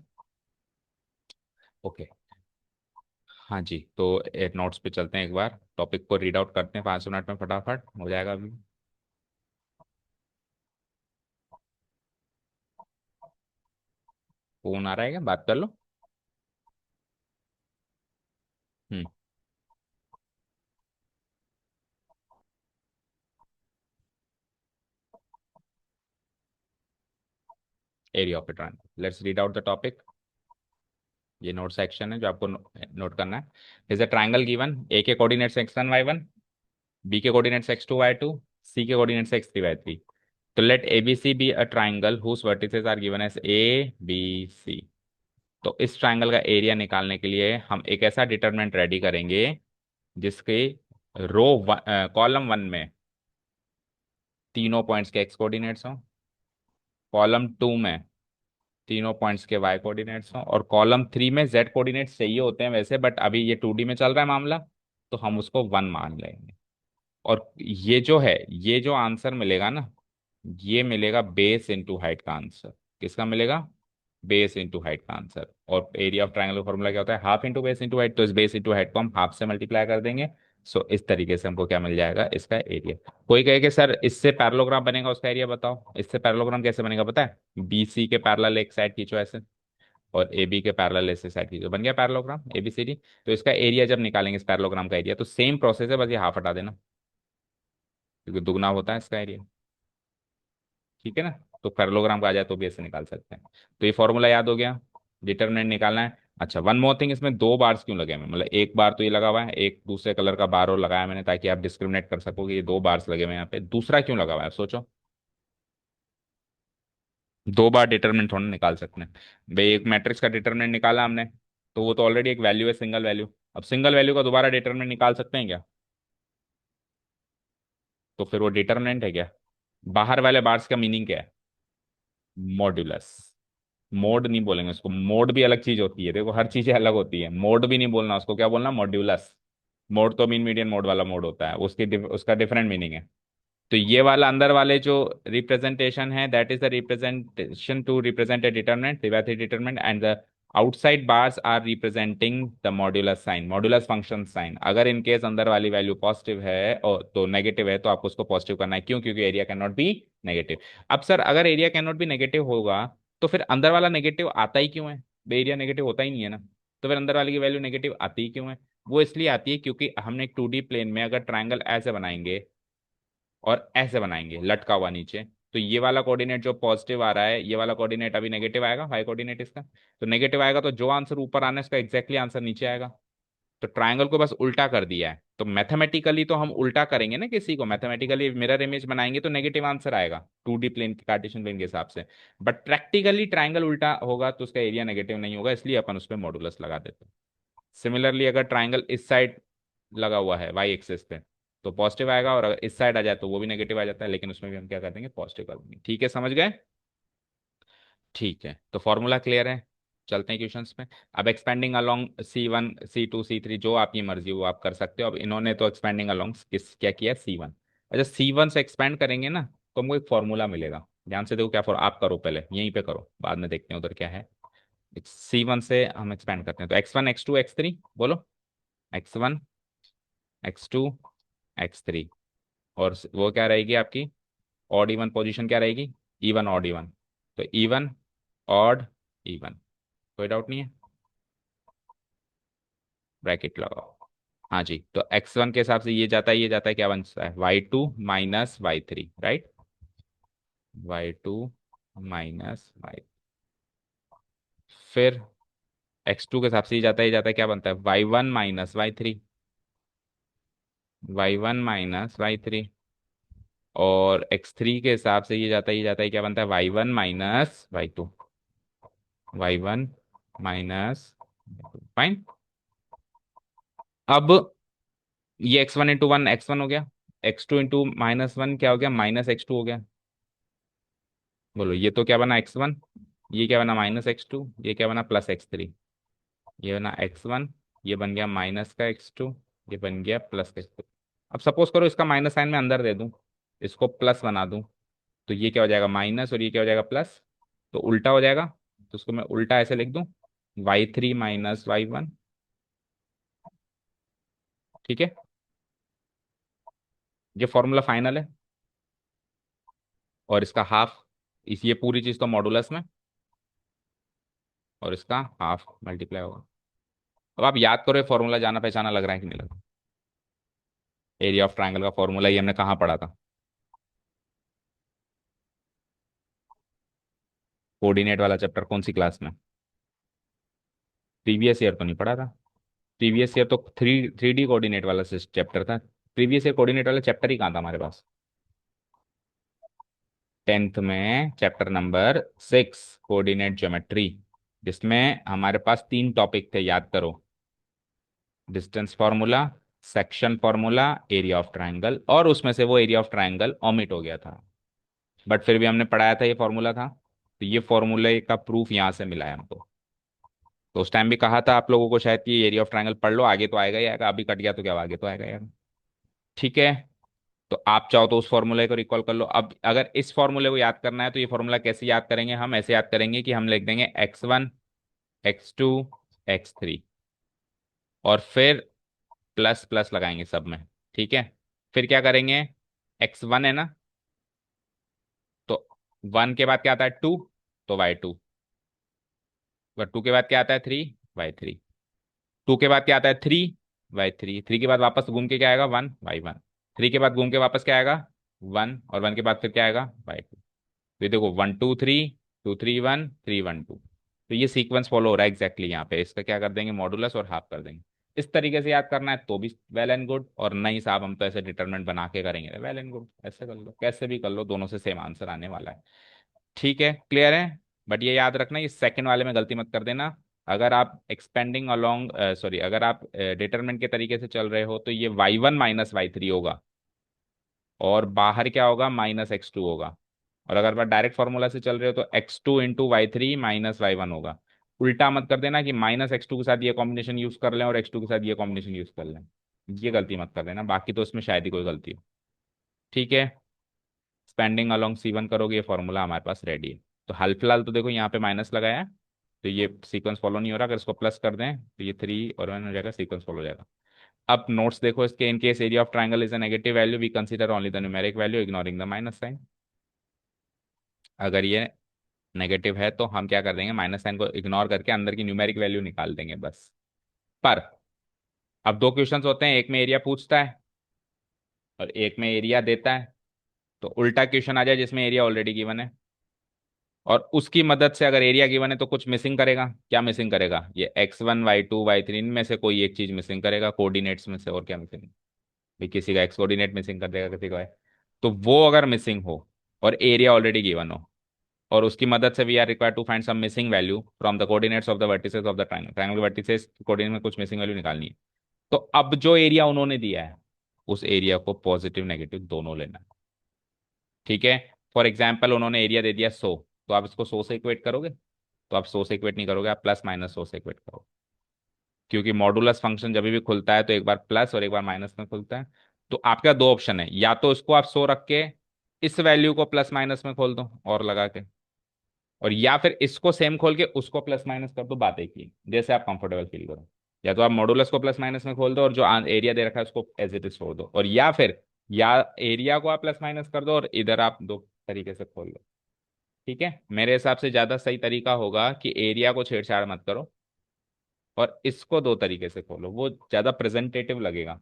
ओके। हाँ जी, तो एक नोट्स पे चलते हैं, एक बार टॉपिक को रीड आउट करते हैं 5 मिनट में, फटाफट हो जाएगा अभी। फोन आ रहा है क्या, बात कर लो। Hmm. Area of a triangle, let's read out the topic. ये नोट सेक्शन है जो आपको नोट करना है। Is a triangle given, A के कोऑर्डिनेट्स x1 y1, बी के कोऑर्डिनेट्स x2 y2, सी के कोऑर्डिनेट्स x3 y3। तो let ABC be a triangle whose vertices are given as ABC। तो इस ट्राइंगल का एरिया निकालने के लिए हम एक ऐसा डिटरमिनेंट रेडी करेंगे जिसके रो कॉलम 1 में तीनों पॉइंट्स के x कोऑर्डिनेट्स हों, कॉलम 2 में तीनों पॉइंट्स के y कोऑर्डिनेट्स हों, और कॉलम 3 में z कोऑर्डिनेट्स चाहिए होते हैं वैसे, बट अभी ये 2D में चल रहा है मामला, तो हम उसको 1 मान लेंगे। और ये जो है, ये जो आंसर मिलेगा ना, ये मिलेगा बेस इंटू हाइट का आंसर। किसका मिलेगा? बेस इंटू हाइट का आंसर। और एरिया ऑफ ट्रायंगल का फॉर्मूला क्या होता है? Half into base into height. तो इस बेस इंटू हाइट को हम हाफ से मल्टीप्लाई कर देंगे। सो इस तरीके से हमको क्या मिल जाएगा? इसका एरिया। कोई कहे कि सर इससे पैरेललोग्राम बनेगा, उसका एरिया बताओ। इससे पैरेललोग्राम कैसे बनेगा पता है? BC के पैरेलल एक साइड खींचो ऐसे, और AB के पैरेलल ऐसे साइड खींचो, बन गया पैरेललोग्राम ABCD। तो इसका एरिया जब निकालेंगे इस पैरेललोग्राम का एरिया, तो सेम प्रोसेस है, बस ये हाफ हटा देना, क्योंकि दुगना होता है इसका एरिया। ठीक है ना? तो पैरेललोग्राम का आ जाए तो भी ऐसे निकाल सकते हैं। तो ये फॉर्मूला याद हो गया, डिटरमिनेंट निकालना है। अच्छा, वन मोर थिंग, इसमें दो बार्स क्यों लगे हुए हैं? मतलब एक बार तो ये लगा हुआ है, एक दूसरे कलर का बार और लगाया मैंने ताकि आप डिस्क्रिमिनेट कर सको कि ये दो बार्स लगे हुए हैं यहाँ पे। दूसरा क्यों लगा हुआ है सोचो। दो बार डिटरमिनेंट थोड़ा निकाल सकते हैं भाई। एक मैट्रिक्स का डिटरमिनेंट निकाला हमने, तो वो तो ऑलरेडी एक वैल्यू है, सिंगल वैल्यू। अब सिंगल वैल्यू का दोबारा डिटरमिनेंट निकाल सकते हैं क्या? तो फिर वो डिटरमिनेंट है क्या? बाहर वाले बार्स का मीनिंग क्या है? मॉड्यूलस। मोड नहीं बोलेंगे उसको, मोड भी अलग चीज होती है, देखो हर चीजें अलग होती है। मोड भी नहीं बोलना उसको, क्या बोलना? मॉड्यूलस। मोड तो मीन मीडियन मोड वाला मोड होता है, उसका डिफरेंट मीनिंग है। तो ये वाला अंदर वाले जो रिप्रेजेंटेशन है, that is the representation to represent a determinant, त्रिवियात्री determinant, and the outside bars are representing the modulus sign, modulus function sign. अगर इन केस अंदर वाली वैल्यू पॉजिटिव है और तो नेगेटिव है, तो आपको उसको पॉजिटिव करना है। क्यों? क्योंकि area can not be negative. अब सर अगर area can not be negative होगा, तो फिर अंदर वाला नेगेटिव आता ही क्यों है? एरिया नेगेटिव होता ही नहीं है ना, तो फिर अंदर वाले की वैल्यू नेगेटिव आती ही क्यों है? वो इसलिए आती है क्योंकि हमने एक 2D प्लेन में अगर ट्रायंगल ऐसे बनाएंगे और ऐसे बनाएंगे लटका हुआ नीचे, तो ये वाला कोऑर्डिनेट जो पॉजिटिव आ रहा है, ये वाला कोऑर्डिनेट अभी नेगेटिव आएगा, हाई कोऑर्डिनेट इसका। तो नेगेटिव आएगा तो जो आंसर ऊपर आना है इसका एग्जैक्टली आंसर नीचे आएगा। तो ट्रायंगल को बस उल्टा कर दिया है। तो मैथमेटिकली तो हम उल्टा करेंगे ना, किसी को मैथमेटिकली मिरर इमेज बनाएंगे तो नेगेटिव आंसर आएगा 2D प्लेन कार्टेशियन प्लेन के हिसाब से। बट प्रैक्टिकली ट्रायंगल उल्टा होगा तो उसका एरिया नेगेटिव नहीं होगा, इसलिए अपन उस पर मॉडुलस लगा देते हैं। सिमिलरली अगर ट्राइंगल इस साइड लगा हुआ है वाई एक्सिस पे, तो पॉजिटिव आएगा, और अगर इस साइड आ जाए तो वो भी नेगेटिव आ जाता है, लेकिन उसमें भी हम क्या कर देंगे? पॉजिटिव कर देंगे। ठीक है, समझ गए? ठीक है, तो फॉर्मूला क्लियर है। चलते हैं क्वेश्चंस पे। अब expanding along C1 C2 C3, जो आपकी मर्जी वो आप कर सकते हो। अब इन्होंने तो एक्सपेंडिंग अलोंग किस क्या किया? C1। अच्छा, C1 से एक्सपेंड करेंगे ना, तो हमको एक फॉर्मूला मिलेगा। ध्यान से देखो क्या आप करो, पहले यहीं पे करो, बाद में देखते हैं उधर क्या है। C1 से हम एक्सपेंड करते हैं, तो X1 X2 X3 बोलो। X1 X2 X3। और वो क्या रहेगी आपकी? ऑड इवन पोजीशन क्या रहेगी? Even odd even. तो इवन ऑड इवन, कोई डाउट नहीं है? ब्रैकेट लगाओ। हाँ जी, तो X1 के हिसाब से ये जाता है, ये जाता है, क्या बनता है? Y2 - Y3, right? Y2 - Y। फिर X2 के हिसाब से ये जाता है, ये जाता है, क्या बनता है? Y1 - Y3। Y1 - Y3। और X3 के हिसाब से ये जाता है, ये जाता है, क्या बनता है? Y1 - Y2। Y1 - fine. अब ये X1 × 1 X1 हो गया, x2 इंटू -1 क्या हो गया, -x2 हो गया। बोलो ये तो क्या बना x1, ये क्या बना -x2, ये क्या बना +x3, ये बना x1, ये बन गया माइनस का x2, ये बन गया प्लस का x2। अब सपोज करो इसका माइनस साइन मैं अंदर दे दूं, इसको प्लस बना दूं, तो ये क्या हो जाएगा माइनस और ये क्या हो जाएगा प्लस, तो उल्टा हो जाएगा। तो उसको मैं उल्टा ऐसे लिख दूं, y3 माइनस y1। ठीक है, ये फॉर्मूला फाइनल है, और इसका हाफ, इस ये पूरी चीज तो मॉडुलस में, और इसका हाफ मल्टीप्लाई होगा। अब आप याद करो ये फॉर्मूला जाना पहचाना लग रहा है कि नहीं लग रहा। एरिया ऑफ ट्राइंगल का फॉर्मूला ये हमने कहाँ पढ़ा था, कोऑर्डिनेट वाला चैप्टर, कौन सी क्लास में? प्रीवियस ईयर तो नहीं पढ़ा था। प्रीवियस ईयर तो थ्री डी कोऑर्डिनेट वाला चैप्टर था। प्रीवियस ईयर कोऑर्डिनेट वाला चैप्टर ही कहाँ था हमारे पास? 10th में चैप्टर नंबर 6 कोऑर्डिनेट ज्योमेट्री, जिसमें हमारे पास 3 टॉपिक थे, याद करो। Distance formula, section formula, area of triangle, और उसमें से वो एरिया ऑफ ट्राइंगल ओमिट हो गया था, बट फिर भी हमने पढ़ाया था, ये फॉर्मूला था। तो ये फॉर्मूले का प्रूफ यहाँ से मिला है हमको। तो उस टाइम भी कहा था आप लोगों को शायद कि एरिया ऑफ ट्राइंगल पढ़ लो, आगे तो आएगा ही आएगा, अभी कट गया तो क्या आगे तो आएगा यार। ठीक है, तो आप चाहो तो उस फॉर्मूले को रिकॉल कर लो। अब अगर इस फॉर्मूले को याद करना है तो ये फॉर्मूला कैसे याद करेंगे, हम ऐसे याद करेंगे कि हम लिख देंगे x1, x2, x3, और फिर प्लस प्लस लगाएंगे सब में। ठीक है, फिर क्या करेंगे, x1 है ना, तो 1 के बाद क्या आता है 2, तो y2, और 2 के बाद क्या आता है 3, y3, 2 के बाद क्या आता है 3, y3, 3 के बाद वापस घूम के क्या आएगा 1, y1, 3 के बाद घूम के वापस क्या आएगा 1, और 1 के बाद फिर क्या आएगा y2। तो ये देखो 1 2 3, 2 3 1 3 1 2, तो ये सीक्वेंस फॉलो हो रहा है एग्जैक्टली यहाँ पे। इसका क्या कर देंगे, मॉडुलस और हाफ कर देंगे। इस तरीके से याद करना है तो भी वेल एंड गुड, और नहीं साहब हम तो ऐसे डिटरमिनेंट बना के करेंगे, वेल एंड गुड, ऐसे कर लो, कैसे भी कर लो, दोनों से सेम आंसर आने वाला है। ठीक है, क्लियर है। बट ये याद रखना, ये सेकंड वाले में गलती मत कर देना। अगर आप एक्सपेंडिंग अलोंग सॉरी, अगर आप डिटरमिनेंट के तरीके से चल रहे हो तो ये y1 माइनस y3 होगा, और बाहर क्या होगा -x2 होगा। और अगर आप डायरेक्ट फॉर्मूला से चल रहे हो तो x2 into y3 minus y1 होगा। उल्टा मत कर देना कि -x2 के साथ ये कॉम्बिनेशन यूज कर लें और x2 के साथ ये कॉम्बिनेशन यूज कर लें, ये गलती मत कर देना, बाकी तो इसमें शायद ही कोई गलती हो। ठीक है, स्पेंडिंग अलोंग C1 करोगे, ये फॉर्मूला हमारे पास रेडी है। तो हाल फिलहाल तो देखो यहाँ पे माइनस लगाया है, तो ये सीक्वेंस फॉलो नहीं हो रहा, अगर इसको प्लस कर दें तो ये 3 और 1 हो जाएगा, सीक्वेंस फॉलो हो जाएगा। अब नोट्स देखो इसके, in case area of triangle is a negative value we consider only the numeric value ignoring the minus sign. अगर ये नेगेटिव है तो हम क्या कर देंगे, माइनस साइन को इग्नोर करके अंदर की न्यूमेरिक वैल्यू निकाल देंगे बस। पर अब दो क्वेश्चंस होते हैं, एक में एरिया पूछता है और एक में एरिया देता है। तो उल्टा क्वेश्चन आ जाए जिसमें एरिया ऑलरेडी गिवन है, और उसकी मदद से अगर एरिया गिवन है तो कुछ मिसिंग करेगा। क्या मिसिंग करेगा, ये x1 y2 y3 इनमें से कोई एक चीज मिसिंग करेगा, कोऑर्डिनेट्स में से, और क्या मिसिंग, भी किसी का एक्स कोऑर्डिनेट मिसिंग कर देगा, किसी का y। तो वो अगर मिसिंग हो और एरिया ऑलरेडी गिवन हो, और उसकी मदद से we are required to find some missing value from the coordinates of the vertices of the triangle, triangle vertices coordinate में कुछ मिसिंग वैल्यू निकालनी है। तो अब जो एरिया उन्होंने दिया है उस एरिया को पॉजिटिव नेगेटिव दोनों लेना है। ठीक है, फॉर एग्जाम्पल उन्होंने एरिया दे दिया 100, तो आप इसको 100 से इक्वेट करोगे? तो आप 100 से इक्वेट नहीं करोगे, आप प्लस माइनस 100 से इक्वेट करोगे, क्योंकि मॉडुलस फंक्शन जब भी खुलता है तो एक बार प्लस और एक बार माइनस में खुलता है। तो आपका दो ऑप्शन है, या तो इसको आप 100 रख के इस वैल्यू को प्लस माइनस में खोल दो और लगा के, और या फिर इसको सेम खोल के उसको प्लस माइनस कर दो, बात एक ही, जैसे आप कंफर्टेबल फील करो। या तो आप मॉडुलस को प्लस माइनस में खोल दो और जो एरिया दे रखा है उसको एज इट इज छोड़ दो, और या फिर या एरिया को आप प्लस माइनस कर दो और इधर आप दो तरीके से खोल दो। ठीक है, मेरे हिसाब से ज्यादा सही तरीका होगा कि एरिया को छेड़छाड़ मत करो और इसको दो तरीके से खोलो, वो ज्यादा प्रेजेंटेटिव लगेगा।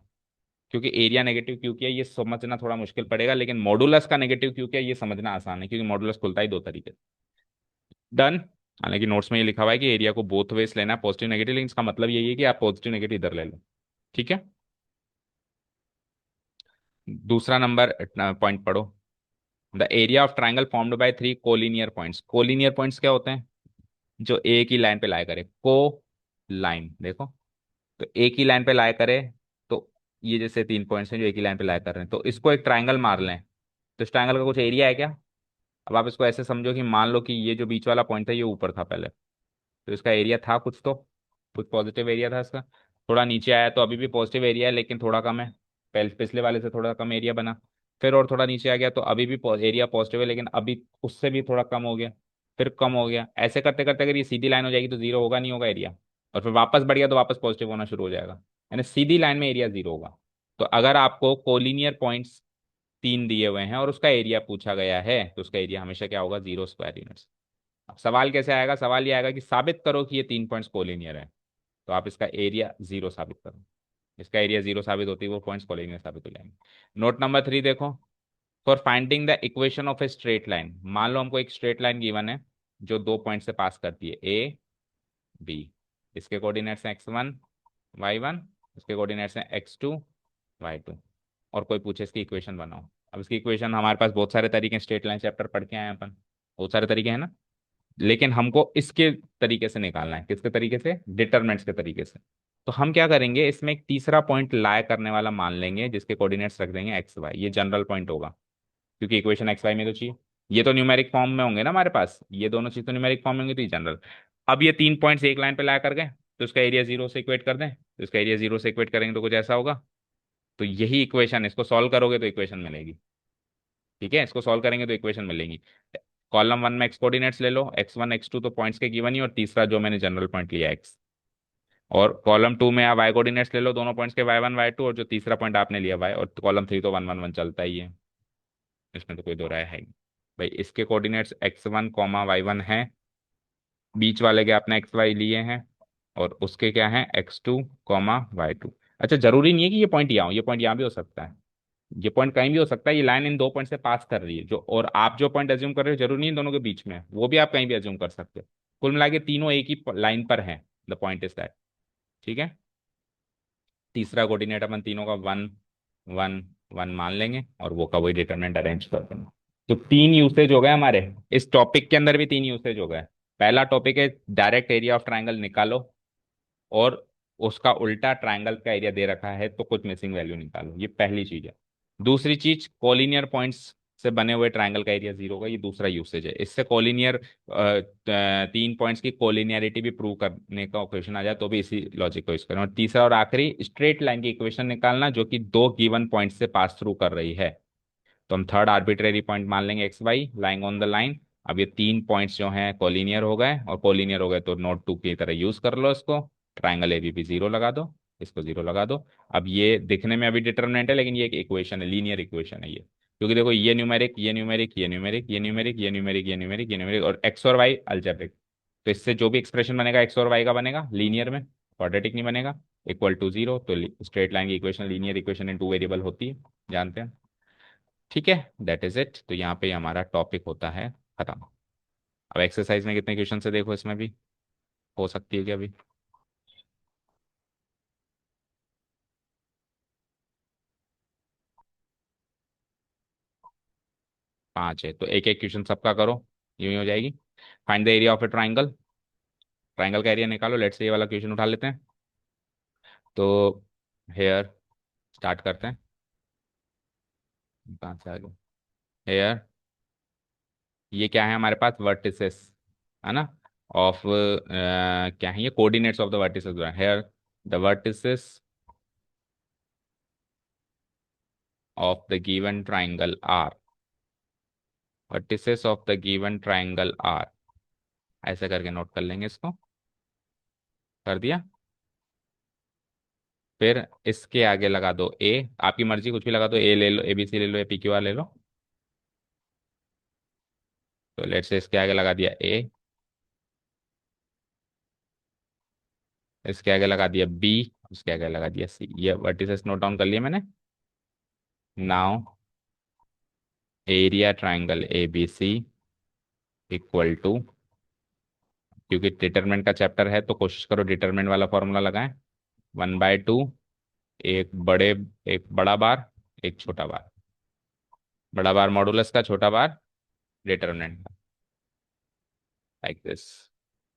क्योंकि एरिया नेगेटिव क्यों किया ये समझना थोड़ा मुश्किल पड़ेगा, लेकिन मॉडुलस का नेगेटिव क्यों किया ये समझना आसान है, क्योंकि मॉडुलस खुलता ही दो तरीके से। डन। हालांकि नोट्स में ये लिखा हुआ है कि एरिया को बोथ वेज लेना है, पॉजिटिव नेगेटिव, लेकिन इसका मतलब यही है कि आप पॉजिटिव नेगेटिव इधर ले लो। ठीक है, दूसरा नंबर पॉइंट पढ़ो। The area of triangle formed by 3 collinear points. Collinear points क्या होते हैं, जो एक ही लाइन पे लाया करे, को लाइन देखो, तो एक ही लाइन पे लाया करे, तो ये जैसे 3 पॉइंट्स हैं जो एक ही लाइन पे लाई कर रहे हैं, तो इसको एक ट्रायंगल मार लें, तो इस ट्रायंगल का कुछ एरिया है क्या? अब आप इसको ऐसे समझो कि मान लो कि ये जो बीच वाला पॉइंट था ये ऊपर था पहले, तो इसका एरिया था कुछ, तो कुछ पॉजिटिव एरिया था इसका। थोड़ा नीचे आया तो अभी भी पॉजिटिव एरिया है लेकिन थोड़ा कम है, पहले पिछले वाले से थोड़ा कम एरिया बना। फिर और थोड़ा नीचे आ गया तो अभी भी एरिया पॉजिटिव है लेकिन अभी उससे भी थोड़ा कम हो गया, फिर कम हो गया। ऐसे करते करते अगर ये सीधी लाइन हो जाएगी तो जीरो होगा नहीं होगा एरिया, और फिर वापस बढ़ गया तो वापस पॉजिटिव होना शुरू हो जाएगा, यानी सीधी लाइन में एरिया जीरो होगा। तो अगर आपको कोलिनियर पॉइंट्स 3 दिए हुए हैं और उसका एरिया पूछा गया है तो उसका एरिया हमेशा क्या होगा? 0 स्क्वायर यूनिट्स। अब सवाल कैसे आएगा? सवाल ये आएगा कि साबित करो कि ये 3 पॉइंट्स कोलिनियर है, तो आप इसका एरिया जीरो साबित करो। इसका एरिया जीरो साबित होती है वो पॉइंट्स कोलिनियर साबित हो जाएंगे। नोट नंबर 3 देखो, for finding the equation of a straight line. मान लो हमको एक स्ट्रेट लाइन गिवन है जो 2 पॉइंट से पास करती है, ए बी। इसके कोऑर्डिनेट्स हैं x1 y1, इसके कोऑर्डिनेट्स हैं x2 y2, और कोई पूछे इसकी इक्वेशन बनाओ। अब इसकी इक्वेशन हमारे पास बहुत सारे तरीके हैं, स्ट्रेट लाइन चैप्टर पढ़ के आए हैं अपन, बहुत सारे तरीके हैं ना, लेकिन हमको इसके तरीके से निकालना है। किसके तरीके से? डिटरमिनेंट्स के तरीके से। तो हम क्या करेंगे, इसमें एक तीसरा पॉइंट लाया करने वाला मान लेंगे जिसके कोऑर्डिनेट्स रख देंगे एक्स वाई, ये जनरल पॉइंट होगा क्योंकि इक्वेशन एक्स वाई में तो चाहिए। ये तो न्यूमेरिक फॉर्म में होंगे ना हमारे पास, ये दोनों चीज तो न्यूमेरिक फॉर्म में होंगी, तो ये जनरल। अब ये 3 पॉइंट्स एक लाइन पे लाया कर गए तो इसका एरिया जीरो से इक्वेट कर दें, तो इसका एरिया जीरो से इक्वेट करेंगे तो कुछ ऐसा होगा। तो यही इक्वेशन, इसको सॉल्व करोगे तो इक्वेशन मिलेगी। ठीक है, इसको सॉल्व करेंगे तो इक्वेशन मिलेगी। कॉलम 1 में एक्स कोऑर्डिनेट्स ले लो, x1 x2 तो पॉइंट्स के गिवन ही, और तीसरा जो मैंने जनरल पॉइंट लिया एक्स। और कॉलम 2 में आप वाई कोऑर्डिनेट्स ले लो दोनों पॉइंट्स के, y1 y2, और जो तीसरा पॉइंट आपने लिया वाई, और कॉलम 3 तो 1 1 1 चलता ही है, इसमें तो कोई दो राय है ही। भाई इसके कोऑर्डिनेट्स x1 y1 है, बीच वाले के आपने एक्स वाई लिए हैं, और उसके क्या है x2 y2। अच्छा, जरूरी नहीं है कि ये पॉइंट यहाँ हो, ये पॉइंट यहाँ भी हो सकता है, ये पॉइंट कहीं भी हो सकता है। ये लाइन इन 2 पॉइंट से पास कर रही है जो, और आप जो पॉइंट एज्यूम कर रहे हो जरूरी नहीं है दोनों के बीच में है, वो भी आप कहीं भी एज्यूम कर सकते हो। कुल मिला के तीनों एक ही लाइन पर हैं, द पॉइंट इज दैट। ठीक है, तीसरा कोऑर्डिनेट अपन तीनों का 1 1 1 मान लेंगे और वो का वही डिटरमिनेंट अरेंज कर देंगे। तो 3 यूसेज हो गए हमारे, इस टॉपिक के अंदर भी 3 यूसेज हो गए। पहला टॉपिक है डायरेक्ट एरिया ऑफ ट्राइंगल निकालो, और उसका उल्टा ट्रायंगल का एरिया दे रखा है तो कुछ मिसिंग वैल्यू निकालो, ये पहली चीज है। दूसरी चीज, कोलिनियर पॉइंट्स से बने हुए ट्रायंगल का एरिया जीरो होगा, ये दूसरा यूसेज है। इससे कोलिनियर 3 पॉइंट्स की कोलिनियरिटी भी प्रूव करने का क्वेश्चन आ जाए तो भी इसी लॉजिक को यूज करें। और तीसरा और आखिरी, स्ट्रेट लाइन की इक्वेशन निकालना जो कि 2 गिवन पॉइंट से पास थ्रू कर रही है। तो हम थर्ड आर्बिट्रेरी पॉइंट मान लेंगे X Y lying on the line. अब ये 3 पॉइंट्स जो हैं कोलिनियर हो गए, और कोलिनियर हो गए तो नोट 2 की तरह यूज कर लो इसको। ट्राइंगल ए बी भी जीरो लगा दो, इसको जीरो लगा दो। अब ये दिखने में अभी डिटर्मिनेंट है लेकिन ये एक इक्वेशन है, लीनियर इक्वेशन है ये, क्योंकि देखो ये न्यूमेरिक, ये न्यूमेरिक, ये न्यूमेरिक, ये न्यूमेरिक, ये न्यूमेरिक, ये न्यूमेरिक, ये न्यूमेरिक, और एक्स और वाई अलजेब्रिक। तो इससे जो भी एक्सप्रेशन बनेगा एक्स और वाई का बनेगा लीनियर में, क्वाड्रेटिक नहीं बनेगा, इक्वल टू जीरो। तो स्ट्रेट लाइन की equation linear equation in 2 variable होती है, जानते हैं। ठीक है, दैट इज इट। तो यहाँ पे हमारा टॉपिक होता है खत्म। अब एक्सरसाइज में कितने क्वेश्चन से देखो, इसमें भी हो सकती है कि अभी 5 है, तो एक एक क्वेश्चन सबका करो, यूं ही हो जाएगी। Find the area of a triangle, triangle का एरिया निकालो। लेट्स से ये वाला क्वेश्चन उठा लेते हैं। तो हेयर स्टार्ट करते हैं, कहाँ से आगे? हेयर, ये क्या है हमारे पास? वर्टिसेस है ना, ऑफ क्या है ये? Coordinates of the vertices. Here the vertices of the given triangle are, vertices of the given triangle are, ऐसे करके नोट कर लेंगे इसको। कर दिया? फिर इसके आगे लगा दो ए, आपकी मर्जी कुछ भी लगा दो, ए ले लो, ए बी सी ले लो, या पी क्यू आर ले लो। तो लेट से इसके आगे लगा दिया ए, इसके आगे लगा दिया बी, इसके आगे लगा दिया सी। ये वर्टिसेस नोट डाउन कर लिया मैंने। Now area triangle A B C equal to, क्योंकि डिटरमिनेंट का चैप्टर है तो कोशिश करो डिटरमिनेंट वाला फॉर्मूला लगाएं। 1/2, एक बड़े, एक बड़ा बार, एक छोटा बार, बड़ा बार मॉडुलस का, छोटा बार डिटरमिनेंट का, लाइक दिस।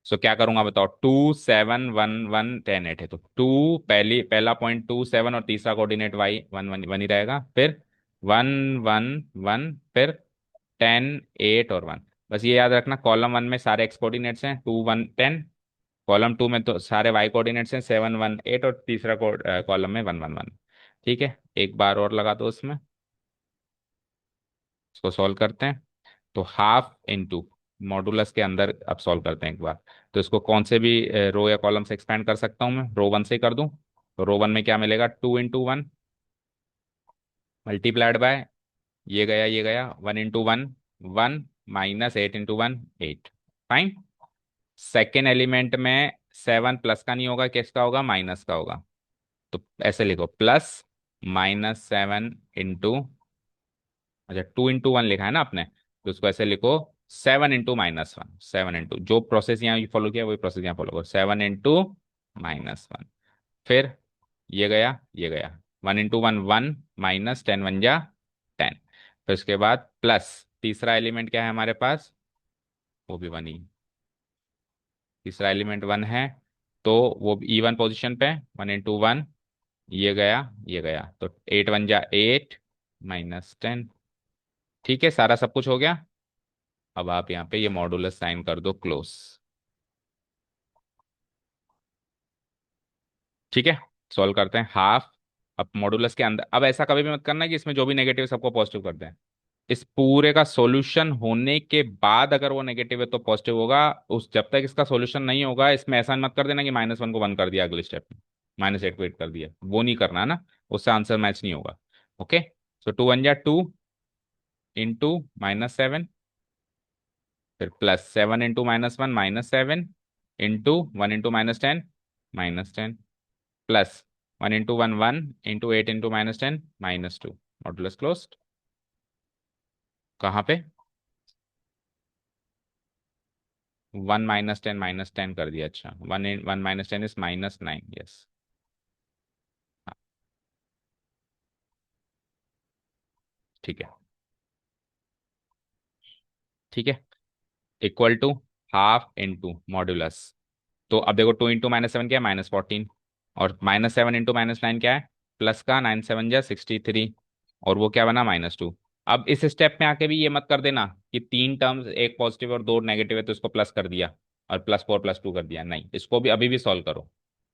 सो क्या करूंगा बताओ, 2 7 1 1 10 8 है, तो टू, पहला पॉइंट 2 7 और तीसरा कोऑर्डिनेट वाई 1 1 1 ही रहेगा, फिर 1 1 1, फिर 10 8 और 1। बस ये याद रखना, कॉलम वन में सारे एक्स कोऑर्डिनेट्स हैं 2 1 10, कॉलम टू में तो सारे वाई कोऑर्डिनेट्स हैं 7 1 8, और तीसरा कॉलम में 1 1 1। ठीक है, एक बार और लगा दो उसमें, इसको सॉल्व करते हैं। तो हाफ इंटू मॉडुलस के अंदर अब सॉल्व करते हैं एक बार। तो इसको कौन से भी रो या कॉलम से एक्सपेंड कर सकता हूँ मैं, रो वन से ही कर दूं। तो रो वन में क्या मिलेगा, 2 इंटू 1 मल्टीप्लाइड बाय, ये गया 1 into 1 1, minus 8 into 1 8। Fine. Second element में 7 प्लस का नहीं होगा, किसका होगा, माइनस का होगा। तो ऐसे लिखो, प्लस -7 इंटू, अच्छा 2 इंटू 1 लिखा है ना आपने, तो उसको ऐसे लिखो 7 इंटू -1, 7 इंटू, जो प्रोसेस यहाँ फॉलो किया वही प्रोसेस यहाँ फॉलो करो, 7 इंटू -1। फिर ये गया 1 इंटू 1 1, -10 1 जा 10। फिर उसके बाद प्लस, तीसरा एलिमेंट क्या है हमारे पास, वो भी 1 ही, तीसरा एलिमेंट 1 है, तो वो इवन पोजिशन पे, 1 इंटू 1, ये गया तो 8 1 जा 8, -10। ठीक है, सारा सब कुछ हो गया। अब आप यहाँ पे ये मॉडुलस साइन कर दो क्लोज। ठीक है, सॉल्व करते हैं हाफ। अब मॉडुलस के अंदर, अब ऐसा कभी भी मत करना कि इसमें जो भी नेगेटिव सबको पॉजिटिव कर दें। इस पूरे का सॉल्यूशन होने के बाद अगर वो नेगेटिव है तो पॉजिटिव होगा, उस जब तक इसका सॉल्यूशन नहीं होगा इसमें ऐसा मत कर देना कि -1 को 1 कर दिया अगले स्टेप में, -8 को 8 कर दिया, वो नहीं करना है ना, उससे आंसर मैच नहीं होगा। ओके, सो 2 1 जा 2 इंटू -7, फिर +7 into -1 -7, into 1 into -10 -10, plus 1 into 1 1 into 8 into -10 -2। Modulus closed. कहाँ पे, 1 - 10 - 10 कर दिया, अच्छा 1 - 10 इज -9, यस। ठीक है, ठीक है, equal to half into modulus. तो अब देखो 2 इंटू -7 क्या है, -14, और -7 इंटू -9 क्या है, प्लस का 9 7 जा 63, और वो क्या बना, -2। अब इस स्टेप में आके भी ये मत कर देना कि तीन टर्म्स, एक पॉजिटिव और दो नेगेटिव है तो इसको प्लस कर दिया और +4 +2 कर दिया, नहीं, इसको भी अभी भी सॉल्व करो।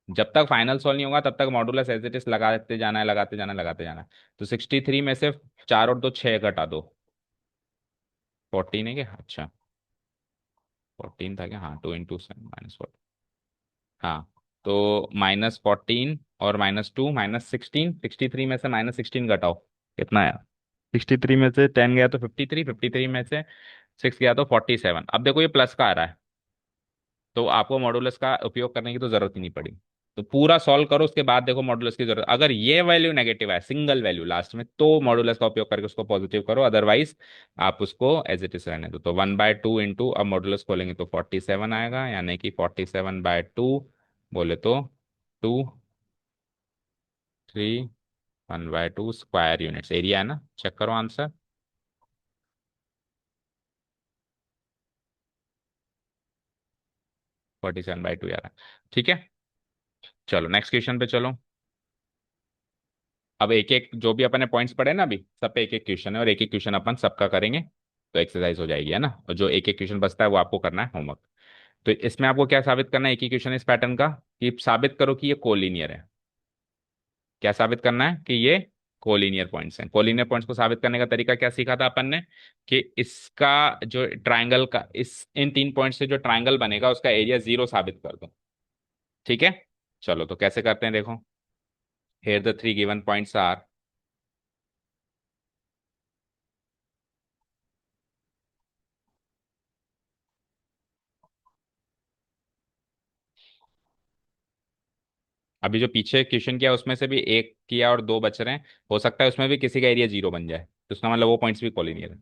जब तक फाइनल सॉल्व नहीं होगा तब तक मॉडुलस एज इट इज लगाते जाना है, लगाते जाना है, लगाते जाना है। तो 63 में से 4 और 2 6 घटा दो, 14 है क्या, अच्छा 14 था क्या, हाँ 2 इंटू -4, हाँ, तो -14 और -2 -16, 63 में से -16 घटाओ, कितना आया, 63 में से 10 गया तो 53, 53 में से 6 गया तो 47। अब देखो ये प्लस का आ रहा है, तो आपको मॉडुलस का उपयोग करने की तो जरूरत ही नहीं पड़ी। तो पूरा सॉल्व करो, उसके बाद देखो मॉडुलस की जरूरत, अगर ये वैल्यू नेगेटिव है, सिंगल वैल्यू लास्ट में, तो मॉडुलस का उपयोग करके उसको पॉजिटिव करो, अदरवाइज आप उसको एज इट इज रहने दो। तो 1/2 इंटू, अब मॉडुलस खोलेंगे तो 47 आएगा, यानी कि 47/2, बोले तो 2 3 1/2 स्क्वायर यूनिट्स एरिया है ना, चेक करो आंसर। 47/2 आ रहा है। ठीक है, चलो नेक्स्ट क्वेश्चन पे चलो। अब एक एक जो भी अपन ने पॉइंट्स पढ़े ना अभी, सब पे एक एक क्वेश्चन है, और एक एक क्वेश्चन अपन सबका करेंगे, तो एक्सरसाइज हो जाएगी, है ना। और जो एक एक क्वेश्चन बचता है वो आपको करना है होमवर्क। तो इसमें आपको क्या साबित करना है, एक ही क्वेश्चन इस पैटर्न का, कि साबित करो कि ये कोलिनियर है। क्या साबित करना है, कि ये कोलिनियर पॉइंट्स हैं। कोलिनियर पॉइंट्स को साबित करने का तरीका क्या सीखा था अपन ने, कि इसका जो ट्राइंगल का, इस इन तीन पॉइंट से जो ट्राइंगल बनेगा उसका एरिया 0 साबित कर दो। ठीक है, चलो तो कैसे करते हैं देखो। Here the three given points are, अभी जो पीछे क्वेश्चन किया उसमें से भी एक किया और दो बच रहे हैं, हो सकता है उसमें भी किसी का एरिया 0 बन जाए, तो उसका मतलब वो पॉइंट्स भी कॉलिनियर है।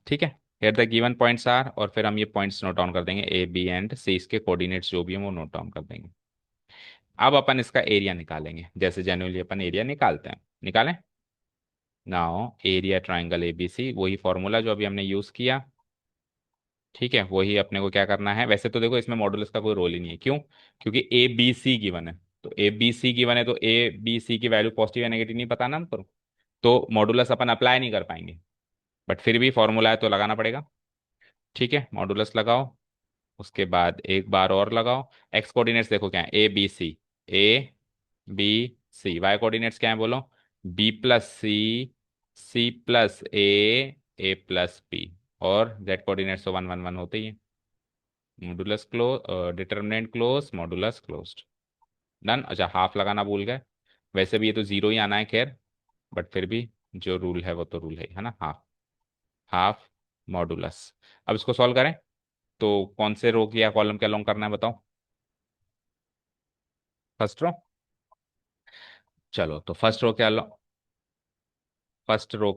ठीक है, here the given points are, और फिर हम ये पॉइंट्स नोट डाउन कर देंगे, ए बी एंड सी, इसके कोऑर्डिनेट्स जो भी हैं वो नोट डाउन कर देंगे। अब अपन इसका एरिया निकालेंगे, जैसे जनरली अपन एरिया निकालते हैं, निकालें। नाउ एरिया ट्राइंगल एबीसी, वही फॉर्मूला जो अभी हमने यूज किया, ठीक है, वही अपने को क्या करना है। वैसे तो देखो इसमें मॉडुलस का कोई रोल ही नहीं है, क्यों? क्योंकि ए बी सी गिवन है। तो ए बी सी गिवन है तो ए बी सी की वैल्यू पॉजिटिव या नेगेटिव नहीं पता ना हमको, तो मॉडुलस अपन अप्लाई नहीं कर पाएंगे। बट फिर भी फॉर्मूला है तो लगाना पड़ेगा। ठीक है, मॉडुलस लगाओ। उसके बाद एक बार और लगाओ। एक्स कोऑर्डिनेट्स देखो क्या है, A B C. A B C. Y coordinates क्या है बोलो? B plus C, C plus A plus B. और जेड कोऑर्डिनेट्स तो वन वन वन होते ही है। Modulus close, determinant close, modulus closed. Done. अच्छा, हाफ लगाना भूल गए। वैसे भी ये तो जीरो ही आना है, खैर। बट फिर भी जो रूल है वो तो रूल है ना, हाफ। Half modulus. अब इसको सॉल्व करें तो कौन से रो या कॉलम के अलोंग करना है बताओ? First row. चलो तो फर्स्ट रो के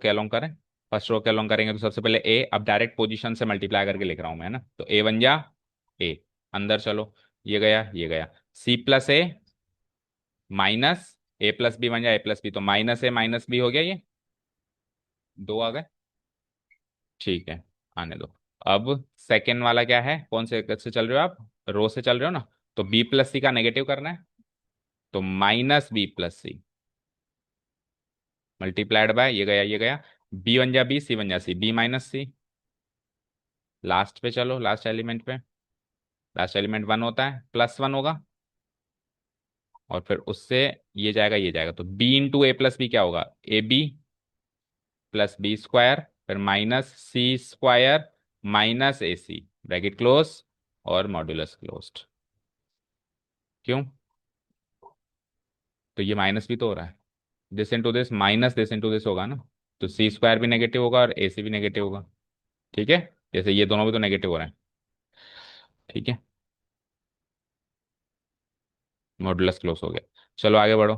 अलोंग करें। फर्स्ट रो के अलोंग करेंगे तो सबसे पहले ए, अब डायरेक्ट पोजीशन से मल्टीप्लाई करके लिख रहा हूं मैं, है ना, तो ए बन जा ए। अंदर चलो, ये गया ये गया। सी प्लस ए माइनस ए प्लस बी बन जाए, ए प्लस बी तो माइनस ए माइनस बी हो गया, ये दो आ गए। ठीक है, आने दो। अब सेकेंड वाला क्या है, कौन से चल रहे हो आप? रो से चल रहे हो ना, तो बी प्लस सी का नेगेटिव करना है, तो minus B plus C multiplied by ये गया ये गया। बी बन जा बी, सी बन जा सी, बी माइनस सी। लास्ट पे चलो, लास्ट एलिमेंट पे। लास्ट एलिमेंट वन होता है, प्लस वन होगा। और फिर उससे ये जाएगा तो B into A plus B क्या होगा? A B plus B square, फिर minus C square minus A C, bracket close और मॉड्यूलस क्लोज्ड। क्यों? तो ये माइनस भी तो हो रहा है, this into this minus this into this होगा ना, तो सी स्क्वायर भी नेगेटिव होगा और ए सी भी नेगेटिव होगा। ठीक है, जैसे ये दोनों भी तो नेगेटिव हो रहे हैं। ठीक है, मॉडुलस क्लोज हो गया। चलो आगे बढ़ो।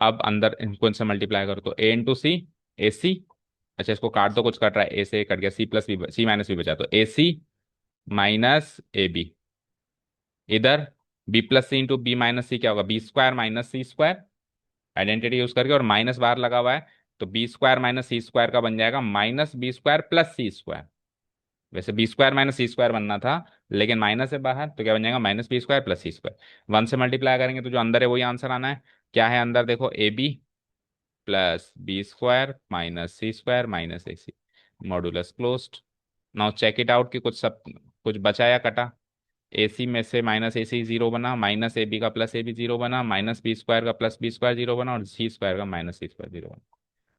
अब अंदर इनको इनसे मल्टीप्लाई करो तो ए इंटू सी, ए सी। अच्छा, इसको काट दो, कुछ कट रहा है, ए से कट गया, सी प्लस बी, सी माइनस बी बचा, तो ए सी माइनस ए बी। इधर बी प्लस सी इंटू बी माइनस सी क्या होगा? B square minus C square, identity use करके, और माइनस बाहर लगा हुआ है, तो B square minus C square का बन जाएगा माइनस बी स्क्वायर प्लस सी स्क्वायर। वैसे B square minus C square बनना था, लेकिन माइनस है बाहर, तो क्या बन जाएगा? माइनस बी स्क्वायर प्लस सी स्क्वायर। वन से मल्टीप्लाई करेंगे तो जो अंदर है वही आंसर आना है। क्या है अंदर देखो? A B plus B square minus C square minus A C, modulus closed. Now check it out कि कुछ बचा या कटा। ए सी में से माइनस ए सी जीरो बना, माइनस ए बी का प्लस ए बी जीरो बना, माइनस बी स्क्वायर का प्लस बी स्क्वायर जीरो बना, और सी स्क्वायर का माइनस सी स्क्वायर जीरो बना।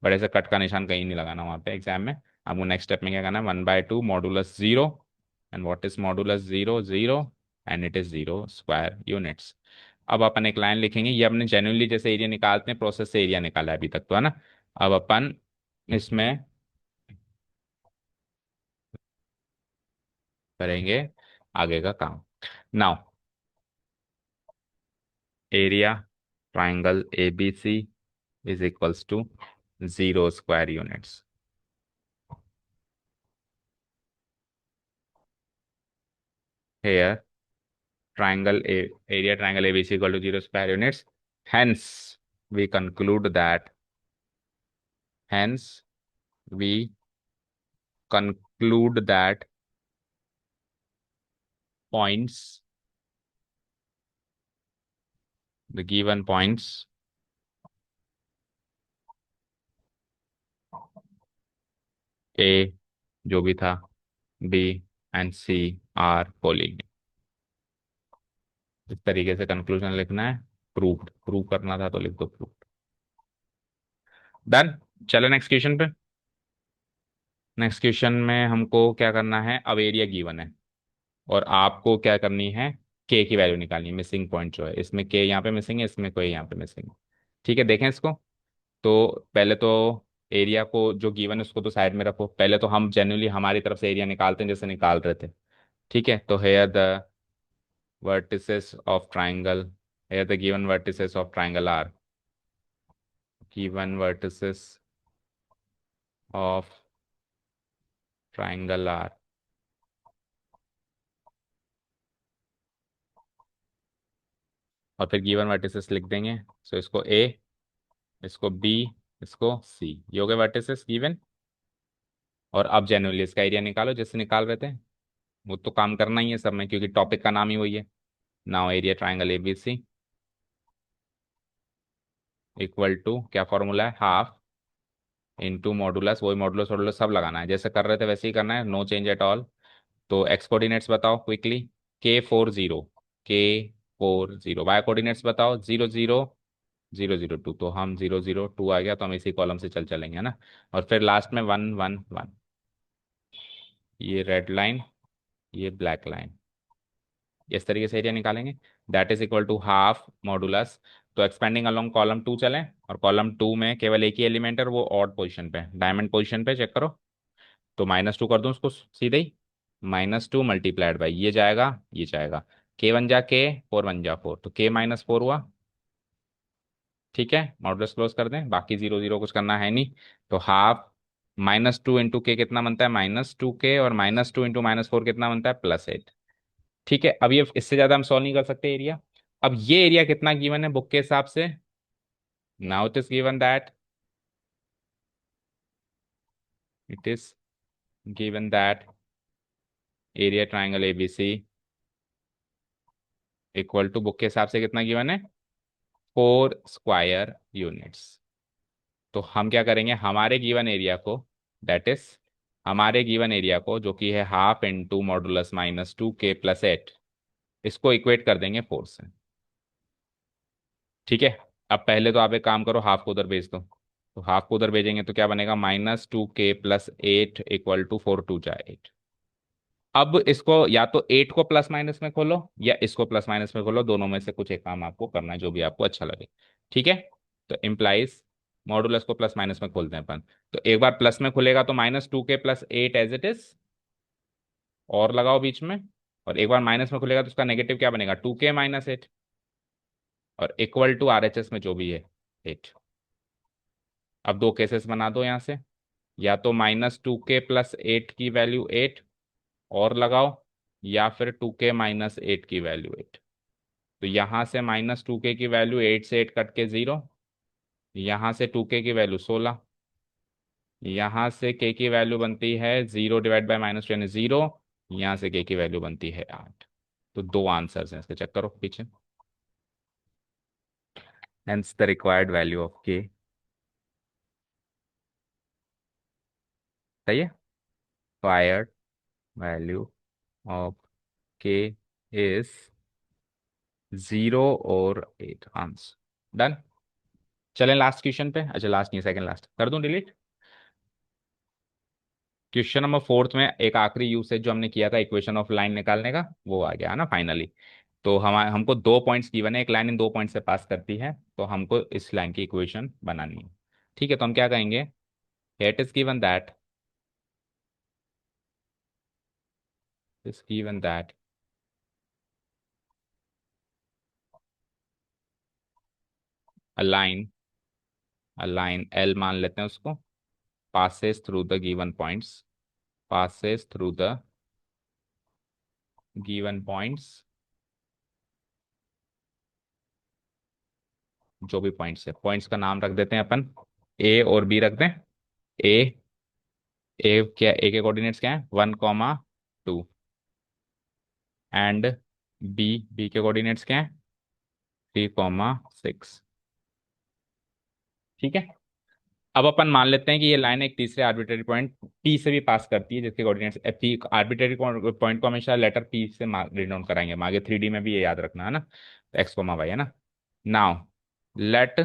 बट ऐसे कट का निशान कहीं नहीं लगाना वहाँ पे एग्जाम में। आपको नेक्स्ट स्टेप में क्या करना है? One by two modulus zero. And what is modulus zero? Zero. And it is zero square units. अब अपन एक लाइन लिखेंगे, ये अपने जेन्युइनली जैसे एरिया निकालते हैं प्रोसेस से एरिया निकाला है अभी तक तो, है ना। अब अपन इसमें करेंगे आगे का काम। Now area triangle A B C is equals to zero square units. Here triangle A, area triangle ABC equal to 0 square units. Hence, we conclude that, hence, we conclude that points, the given points A जो भी था, B and C are collinear। इस तरीके से conclusion लिखना है। Proved, prove करना था तो लिख दो प्रूव्ड। डन। चलो नेक्स्ट क्वेश्चन पे। नेक्स्ट क्वेश्चन में हमको क्या करना है? अब एरिया गिवन है और आपको क्या करनी है? के की वैल्यू निकालनी है, मिसिंग पॉइंट जो है इसमें, के यहाँ पे मिसिंग है, इसमें कोई यहाँ पे मिसिंग है। ठीक है, देखें इसको। तो पहले तो एरिया को जो गिवन है उसको तो साइड में रखो, पहले तो हम जेन्युइनली हमारी तरफ से एरिया निकालते हैं जैसे निकाल रहे थे। ठीक है, तो here the vertices of triangle, here the given vertices of triangle are, given vertices of triangle are, और फिर गिवन वर्टिसेस लिख देंगे। सो इसको ए, इसको बी, इसको सी, ये हो गए वर्टिसेस गिवन। और अब जेन्युइनली इसका एरिया निकालो जैसे निकाल रहे थे। वो तो काम करना ही है सब में, क्योंकि टॉपिक का नाम ही वही है। Now area triangle ABC equal to क्या फॉर्मूला है, हाफ इंटू मॉडुलस, वही मॉडुलस वॉडुलस सब लगाना है, जैसे कर रहे थे वैसे ही करना है, नो चेंज एट ऑल। तो एक्स कोऑर्डिनेट्स बताओ quickly, K40, K40, Y coordinates बताओ 0 0 0 0 2, तो हम 0 0 2 आ गया, तो हम इसी कॉलम से चल चलेंगे, है ना। और फिर लास्ट में 1 1 1, ये रेड लाइन, ये ब्लैक लाइन, इस तरीके से एरिया निकालेंगे। That is equal to half modulus. तो एक्सपेंडिंग अलोंग कॉलम 2 चलें, और कॉलम 2 में केवल एक ही एलिमेंट है, वो ऑड पोजीशन पे, डायमंड पोजीशन पे, चेक करो। तो -2 कर दूं उसको सीधे ही, -2 मल्टीप्लाइड बाई ये जाएगा, K 1 जा K, 4 1 जा 4, तो K -4 हुआ। ठीक है, मॉडुलस क्लोज कर दें, बाकी 0 0 कुछ करना है नहीं। तो हाफ -2 इंटू के कितना बनता है, -2K, और -2 इंटू -4 कितना बनता है, +8। ठीक है, अब ये इससे ज्यादा हम सॉल्व नहीं कर सकते एरिया। अब ये एरिया कितना गिवन है बुक के हिसाब से, now it is given that area triangle ABC equal to, book के हिसाब से कितना गिवन है, 4 स्क्वायर यूनिट्स। तो हम क्या करेंगे, हमारे गिवन एरिया को, दैट इज हमारे गिवन एरिया को, जो कि है हाफ इंटू मॉडुलस -2K +8, इसको इक्वेट कर देंगे 4 से। ठीक है, अब पहले तो आप एक काम करो, हाफ को उधर भेज दो। तो हाफ को उधर भेजेंगे तो क्या बनेगा, -2K +8 इक्वल टू 4 2 जा 8। अब इसको या तो 8 को प्लस माइनस में खोलो, या इसको प्लस माइनस में खोलो, दोनों में से कुछ एक काम आपको करना है, जो भी आपको अच्छा लगे। ठीक है, तो इम्प्लाइज मॉडुलस को प्लस माइनस में खोलते हैं अपन। तो एक बार प्लस में खुलेगा तो -2K +8 एज इट इज, और लगाओ बीच में। और एक बार माइनस में खुलेगा तो उसका नेगेटिव क्या बनेगा, 2K -8, और इक्वल टू RHS में जो भी है 8। अब दो केसेस बना दो यहाँ से, या तो -2K +8 की वैल्यू 8 और लगाओ, या फिर 2K -8 की वैल्यू 8। तो यहाँ से -2K की वैल्यू 8 से 8 कट के 0, यहाँ से 2K की वैल्यू 16, यहाँ से K की वैल्यू बनती है 0 डिवाइड बाई -2 यानी 0, यहाँ से K की वैल्यू बनती है 8। तो दो आंसर्स हैं इसके, चेक करो पीछे। Hence the required value of K। सही है, required value of K is 0 और 8, आंसर डन। चलें लास्ट क्वेश्चन पे, अच्छा लास्ट नहीं, सेकंड लास्ट कर दूं डिलीट। क्वेश्चन नंबर 4 में एक आखिरी यूसेज जो हमने किया था इक्वेशन ऑफ लाइन निकालने का, वो आ गया है ना फाइनली। तो हमको 2 पॉइंट्स गिवन है, एक लाइन इन 2 पॉइंट से पास करती है, तो हमको इस लाइन की इक्वेशन बनानी है। ठीक है, तो हम क्या कहेंगे, it is given that, is given that a line L मान लेते हैं उसको, passes through the given points, passes through the given points, जो भी पॉइंट्स है, पॉइंट्स का नाम रख देते हैं अपन, A और B रख दें। ए ए के कोऑर्डिनेट्स क्या है, 1 2, एंड बी के कोऑर्डिनेट्स क्या है, 3 6। ठीक है, अब अपन मान लेते हैं कि ये लाइन एक तीसरे आर्बिट्रेरी पॉइंट P से भी पास करती है, जिसके कोऑर्डिनेट्स P, आर्बिट्रेरी पॉइंट को हमेशा लेटर P से डिनोट कराएंगे, हम आगे 3D में भी ये याद रखना है ना, तो x, y है ना। Now let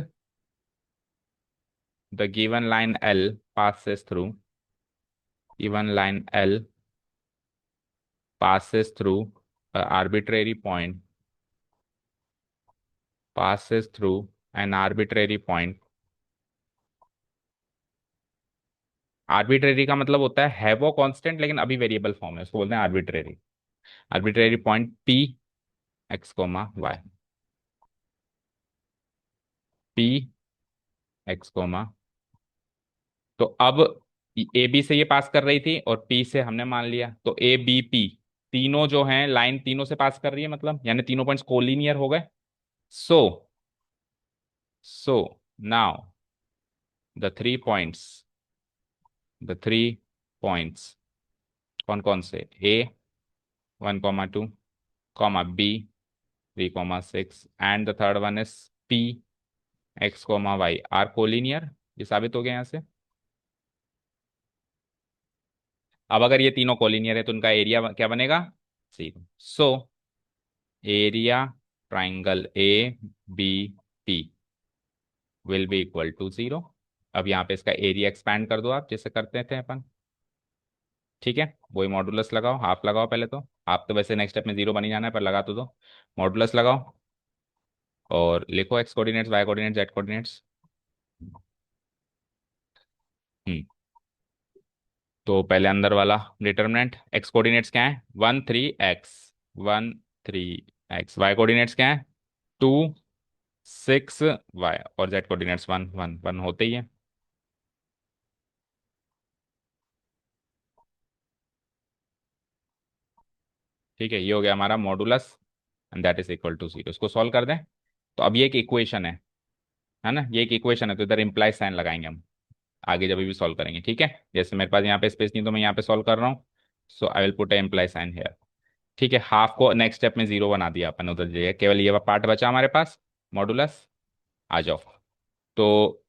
the given line L passes through, given line L passes through a arbitrary point, passes through an arbitrary point। Arbitrary का मतलब होता है वो कांस्टेंट लेकिन अभी वेरिएबल फॉर्म है, उसको बोलते हैं arbitrary. Arbitrary point P, x, y, P, x, तो अब ए बी से ये पास कर रही थी और P से हमने मान लिया, तो A B P तीनों जो हैं लाइन तीनों से पास कर रही है, मतलब यानी तीनों पॉइंट्स कोलिनियर हो गए। So so now the three points कौन कौन से, A 1, 2, B 3, 6 and the third one is P x, y are collinear. ये साबित हो गया यहाँ से। अब अगर ये तीनों कोलिनियर है तो उनका एरिया क्या बनेगा? 0। So area triangle A B T will be equal to 0। अब यहाँ पे इसका एरिया एक्सपैंड कर दो आप, जैसे करते थे अपन। ठीक है, वही मॉडुलस लगाओ, हाफ लगाओ पहले तो। हाफ तो वैसे नेक्स्ट स्टेप में 0 बनी जाना है, पर लगा तो दो। मॉडुलस लगाओ और लिखो x coordinates, y coordinates, z coordinates. हम्म तो पहले अंदर वाला डिटर्मिनेंट, एक्स कोऑर्डिनेट्स क्या है? 1, 3 x, 1, 3 x। वाई कोऑर्डिनेट्स क्या है? 2, 6 y। और जेड कोऑर्डिनेट्स 1, 1, 1 होते ही है। ठीक है, ये हो गया हमारा modulus and that is equal to 0। इसको सॉल्व कर दें तो अब ये एक इक्वेशन है ना, ये एक इक्वेशन है, तो इधर इंप्लाइज साइन लगाएंगे हम आगे जब भी सॉल्व करेंगे। ठीक है, जैसे मेरे पास यहाँ पे स्पेस नहीं तो मैं यहाँ पे सॉल्व कर रहा हूँ, so I will put a imply sign here. ठीक है, हाफ को नेक्स्ट स्टेप में 0 बना दिया अपन उधर जगह, केवल ये पार्ट बचा हमारे पास मॉडुलस। आ जाओ। तो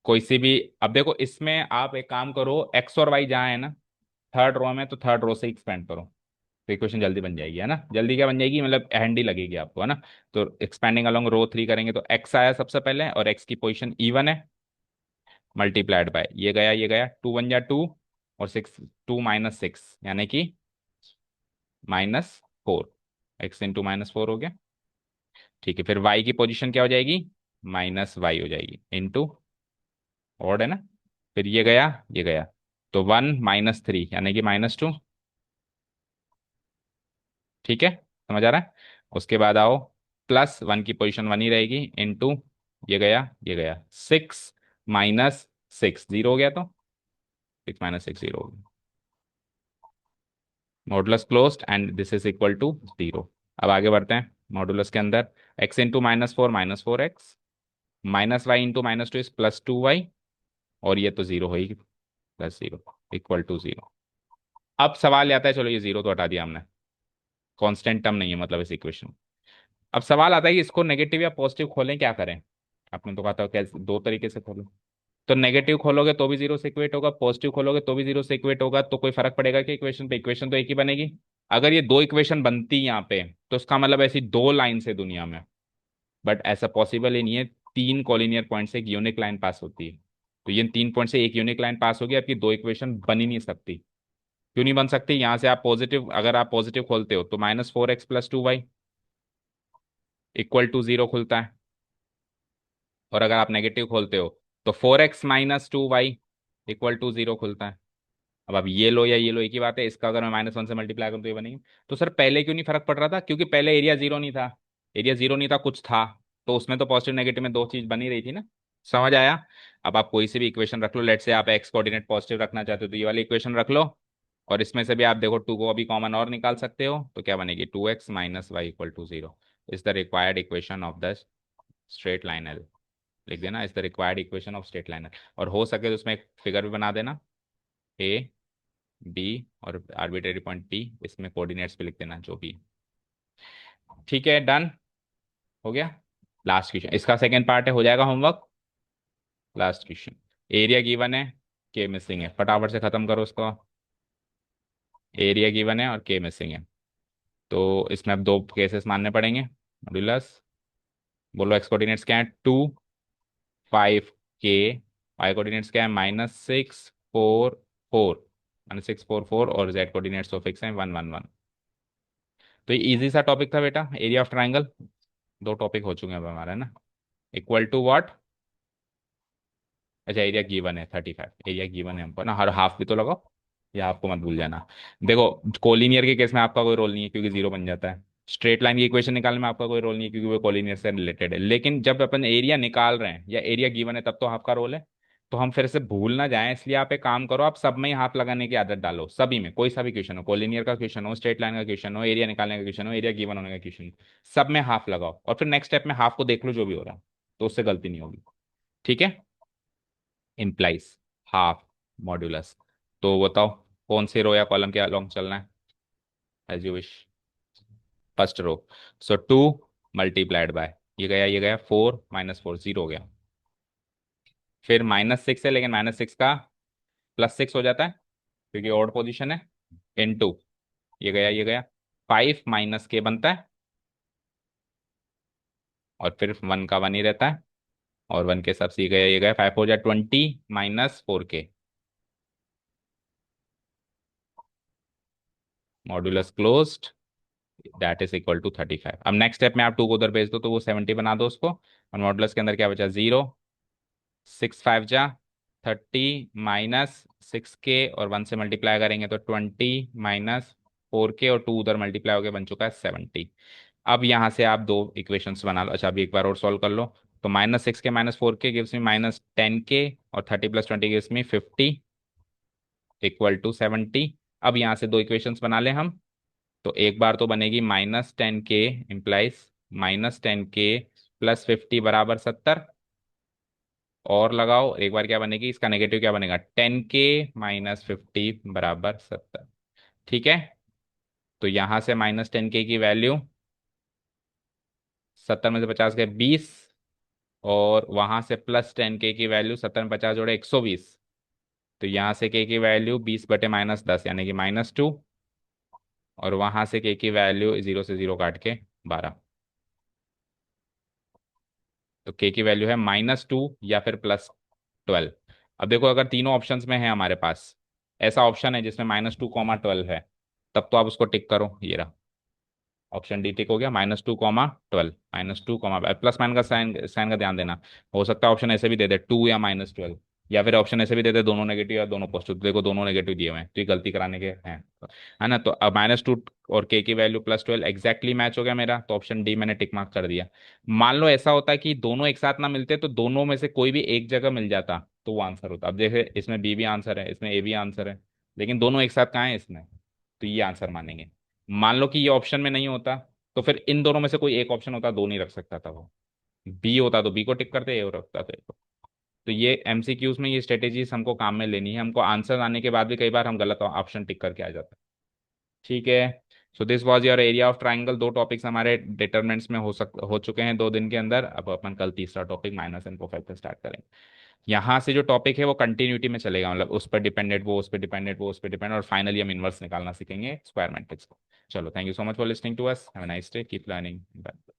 कोई सी भी, अब देखो इसमें आप एक काम करो, एक्स और वाई जहाँ है ना थर्ड रो में, तो थर्ड रो से एक्सपेंड करो तो इक्वेशन जल्दी बन जाएगी, है ना। जल्दी क्या बन जाएगी, मतलब हैंडी लगेगी आपको, है ना। तो एक्सपेंडिंग अलोंग रो 3 करेंगे तो एक्स आया सबसे पहले, और एक्स की पोजीशन E1 है, मल्टीप्लाइड बाय ये गया 2 1 जा 2 और 6, 2 - 6 यानी कि -4। एक्स इंटू -4 हो गया। ठीक है, फिर वाई की पोजीशन क्या हो जाएगी? -y हो जाएगी इंटू, ऑड है ना। फिर ये गया तो 1 - 3 यानी कि -2। ठीक है, समझ आ रहा है। उसके बाद आओ, +1 की पोजीशन 1 ही रहेगी इंटू, ये गया 6 - 6 0 हो गया, तो 6 - 6 0 हो गया। Modulus closed and this is equal to 0। अब आगे बढ़ते हैं मॉडुलस के अंदर। x into -4 -4x, -y into -2 is +2y, और ये तो 0 होगी, +0 इक्वल टू 0। अब सवाल आता है, चलो ये 0 तो हटा दिया हमने, कांस्टेंट टर्म नहीं है मतलब इस इक्वेशन में। अब सवाल आता है कि इसको नेगेटिव या पॉजिटिव खोलें, क्या करें? आपने तो कहा था कैसे, दो तरीके से खोलो। तो नेगेटिव खोलोगे तो भी 0 से इक्वेट होगा, पॉजिटिव खोलोगे तो भी 0 से इक्वेट होगा, तो कोई फर्क पड़ेगा कि इक्वेशन पे? इक्वेशन तो एक ही बनेगी। अगर ये दो इक्वेशन बनती यहाँ पे तो उसका मतलब ऐसी दो लाइन से दुनिया में, बट ऐसा पॉसिबल ही नहीं है। 3 कॉलिनियर पॉइंट से एक यूनिक लाइन पास होती है, तो ये 3 पॉइंट से एक यूनिक लाइन पास होगी, आपकी दो इक्वेशन बन ही नहीं सकती। क्यों नहीं बन सकती? यहाँ से आप पॉजिटिव, अगर आप पॉजिटिव खोलते हो तो -4x + 2y इक्वल टू 0 खुलता है, और अगर आप नेगेटिव खोलते हो तो 4x - 2y इक्वल टू 0 खुलता है। अब ये लो या ये लो एक ही बात है, इसका अगर मैं -1 से मल्टीप्लाई करूँ तो ये बनेगी। तो सर पहले क्यों नहीं फर्क पड़ रहा था? क्योंकि पहले एरिया 0 नहीं था, एरिया 0 नहीं था, कुछ था, तो उसमें तो पॉजिटिव नेगेटिव में दो चीज बनी रही थी ना। समझ आया? अब आप कोई सी भी इक्वेशन रख लो, लेट से आप एक्स कोऑर्डिनेट पॉजिटिव रखना चाहते हो तो ये वाली इक्वेशन रख लो, और इसमें से भी आप देखो 2 को अभी कॉमन और निकाल सकते हो, तो क्या बनेगी? 2x - y equal to 0 is the required equation of the straight line L. लिख देना, is the required equation of straight line L. और हो सके तो उसमें एक फिगर भी बना देना, ए बी और आर्बिट्रेरी पॉइंट पी, इसमें कोऑर्डिनेट्स भी लिख देना जो भी। ठीक है, डन हो गया। लास्ट क्वेश्चन, इसका सेकंड पार्ट है, हो जाएगा homework. Last question, area given है, के मिसिंग है, फटाफट से खत्म करो उसको। एरिया गिवन है और के मिसिंग है, तो इसमें अब दो केसेस मानने पड़ेंगे। मॉड्यूलस, बोलो एक्स कोऑर्डिनेट्स क्या है? 2, 5 के। वाई कोऑर्डिनेट्स क्या है? -6, 4, 4, -6, 4, 4, और जेड कोऑर्डिनेट्स तो फिक्स है 1, 1, 1। तो ये इजी सा टॉपिक था बेटा, एरिया ऑफ ट्राइंगल। दो टॉपिक हो चुके हैं अब हमारे, है ना। Equal to what? अच्छा, एरिया गिवन है 35, एरिया गिवन है हमको ना, हर हाफ भी तो लगाओ, ये हाफ को मत भूल जाना। देखो कोलिनियर के केस में आपका कोई रोल नहीं है क्योंकि 0 बन जाता है। स्ट्रेट लाइन की इक्वेशन निकालने में आपका कोई रोल नहीं है क्योंकि वो कोलिनियर से रिलेटेड है। लेकिन जब अपन एरिया निकाल रहे हैं या एरिया गिवन है तब तो हाफ का रोल है। तो हम फिर से भूल ना जाएं, इसलिए आप एक काम करो, आप सब में ही हाफ लगाने की आदत डालो, सभी में, कोई सा भी क्वेश्चन हो, कोलिनियर का क्वेश्चन हो, स्ट्रेट लाइन का क्वेश्चन हो, एरिया निकालने का क्वेश्चन हो, एरिया गिवन होने का क्वेश्चन हो, सब में हाफ लगाओ, और फिर नेक्स्ट स्टेप में हाफ को देख लो जो भी हो रहा है, तो उससे गलती नहीं होगी। ठीक है, इम्प्लाइज हाफ मॉड्यूलस। तो बताओ कौन से रो या कॉलम के अलोंग चलना है, as you wish. First row. So 2 multiplied by ये गया 4 -4 0 हो गया। फिर -6 है, लेकिन -6 का +6 हो जाता है क्योंकि ऑड पोजीशन है। इनटू ये गया 5 माइनस के बनता है, और फिर 1 का 1 ही रहता है, और 1 के हिसाब से ये गया 5 हो जाए 20 -4 के। Modulus closed, that is equal to 35। अब नेक्स्ट स्टेप में आप 2 को उधर भेज दो तो वो 70 बना दो उसको, और मॉड्यूलस के अंदर क्या बचा 0। 6 5 जा 30 -6 के, और 1 से मल्टीप्लाई करेंगे तो 20 -4 के, और 2 उधर मल्टीप्लाई होकर बन चुका है 70। अब यहां से आप दो इक्वेशंस बना लो। अच्छा, अभी एक बार और सॉल्व कर लो। तो -6 के -4 के गिव्स मी -10 के, और 30 + 20 गिव्स मी 50 इक्वल टू 70। अब यहां से दो इक्वेशंस बना ले हम। तो एक बार तो बनेगी -10 के इम्प्लाइज -10 के +50 बराबर 70। और लगाओ एक बार, क्या बनेगी इसका नेगेटिव, क्या बनेगा 10 के -50 बराबर 70। ठीक है, तो यहां से -10 के की वैल्यू 70 में से 50 गए 20, और वहां से +10 के की वैल्यू 70 में 50 जोड़े 120। तो यहां से के की वैल्यू 20/-10 यानी कि -2, और वहां से के की वैल्यू 0 से 0 काट के 12। तो के की वैल्यू है -2 या फिर +12। अब देखो, अगर तीनों ऑप्शंस में है हमारे पास, ऐसा ऑप्शन है जिसमें -2, 12 है, तब तो आप उसको टिक करो। ये रहा ऑप्शन डी, टिक हो गया। -2, 12, -2, प्लस माइनस का साइन साइन का ध्यान देना। हो सकता है ऑप्शन ऐसे भी दे दे 2 या -12, या फिर ऑप्शन ऐसे भी दे दे दोनों नेगेटिव या दोनों पॉजिटिव। देखो दोनों नेगेटिव दिए हुए हैं, तो ये गलती कराने के हैं, है ना। तो अब -2 और के की वैल्यू +12 एग्जैक्टली मैच हो गया मेरा, तो ऑप्शन डी मैंने टिक मार्क कर दिया। मान लो ऐसा होता है कि दोनों एक साथ ना मिलते, तो दोनों में से कोई भी एक जगह मिल जाता तो वो आंसर होता। अब देखे, इसमें बी भी आंसर है, इसमें ए भी आंसर है, लेकिन दोनों एक साथ कहाँ है इसमें, तो ये आंसर मानेंगे। मान लो कि ये ऑप्शन में नहीं होता, तो फिर इन दोनों में से कोई एक ऑप्शन होता, दो नहीं रख सकता था वो। बी होता तो बी को टिक करते, ए रखता तो ए को। तो ये एमसीक्यूज में ये स्ट्रेटेजीज हमको काम में लेनी है। हमको आंसर आने के बाद भी कई बार हम गलत ऑप्शन टिक करके आ जाते हैं। ठीक है। So this was your area of triangle. दो टॉपिक्स हमारे डिटरमिनेंट्स में हो चुके हैं 2 दिन के अंदर। अब अपन कल तीसरा topic minus and perfect start करेंगे। यहाँ से जो टॉपिक है वो कंटिन्यूटी में चलेगा, मतलब उस पर डिपेंडेंट, वो उस पर डिपेंडेंट, वो उस पर डिपेंडेंट, और फाइनली हम इनवर्स निकालना सीखेंगे स्क्वायर मैट्रिक्स को। चलो, thank you so much for listening to us. Have a nice day, keep learning. Bye.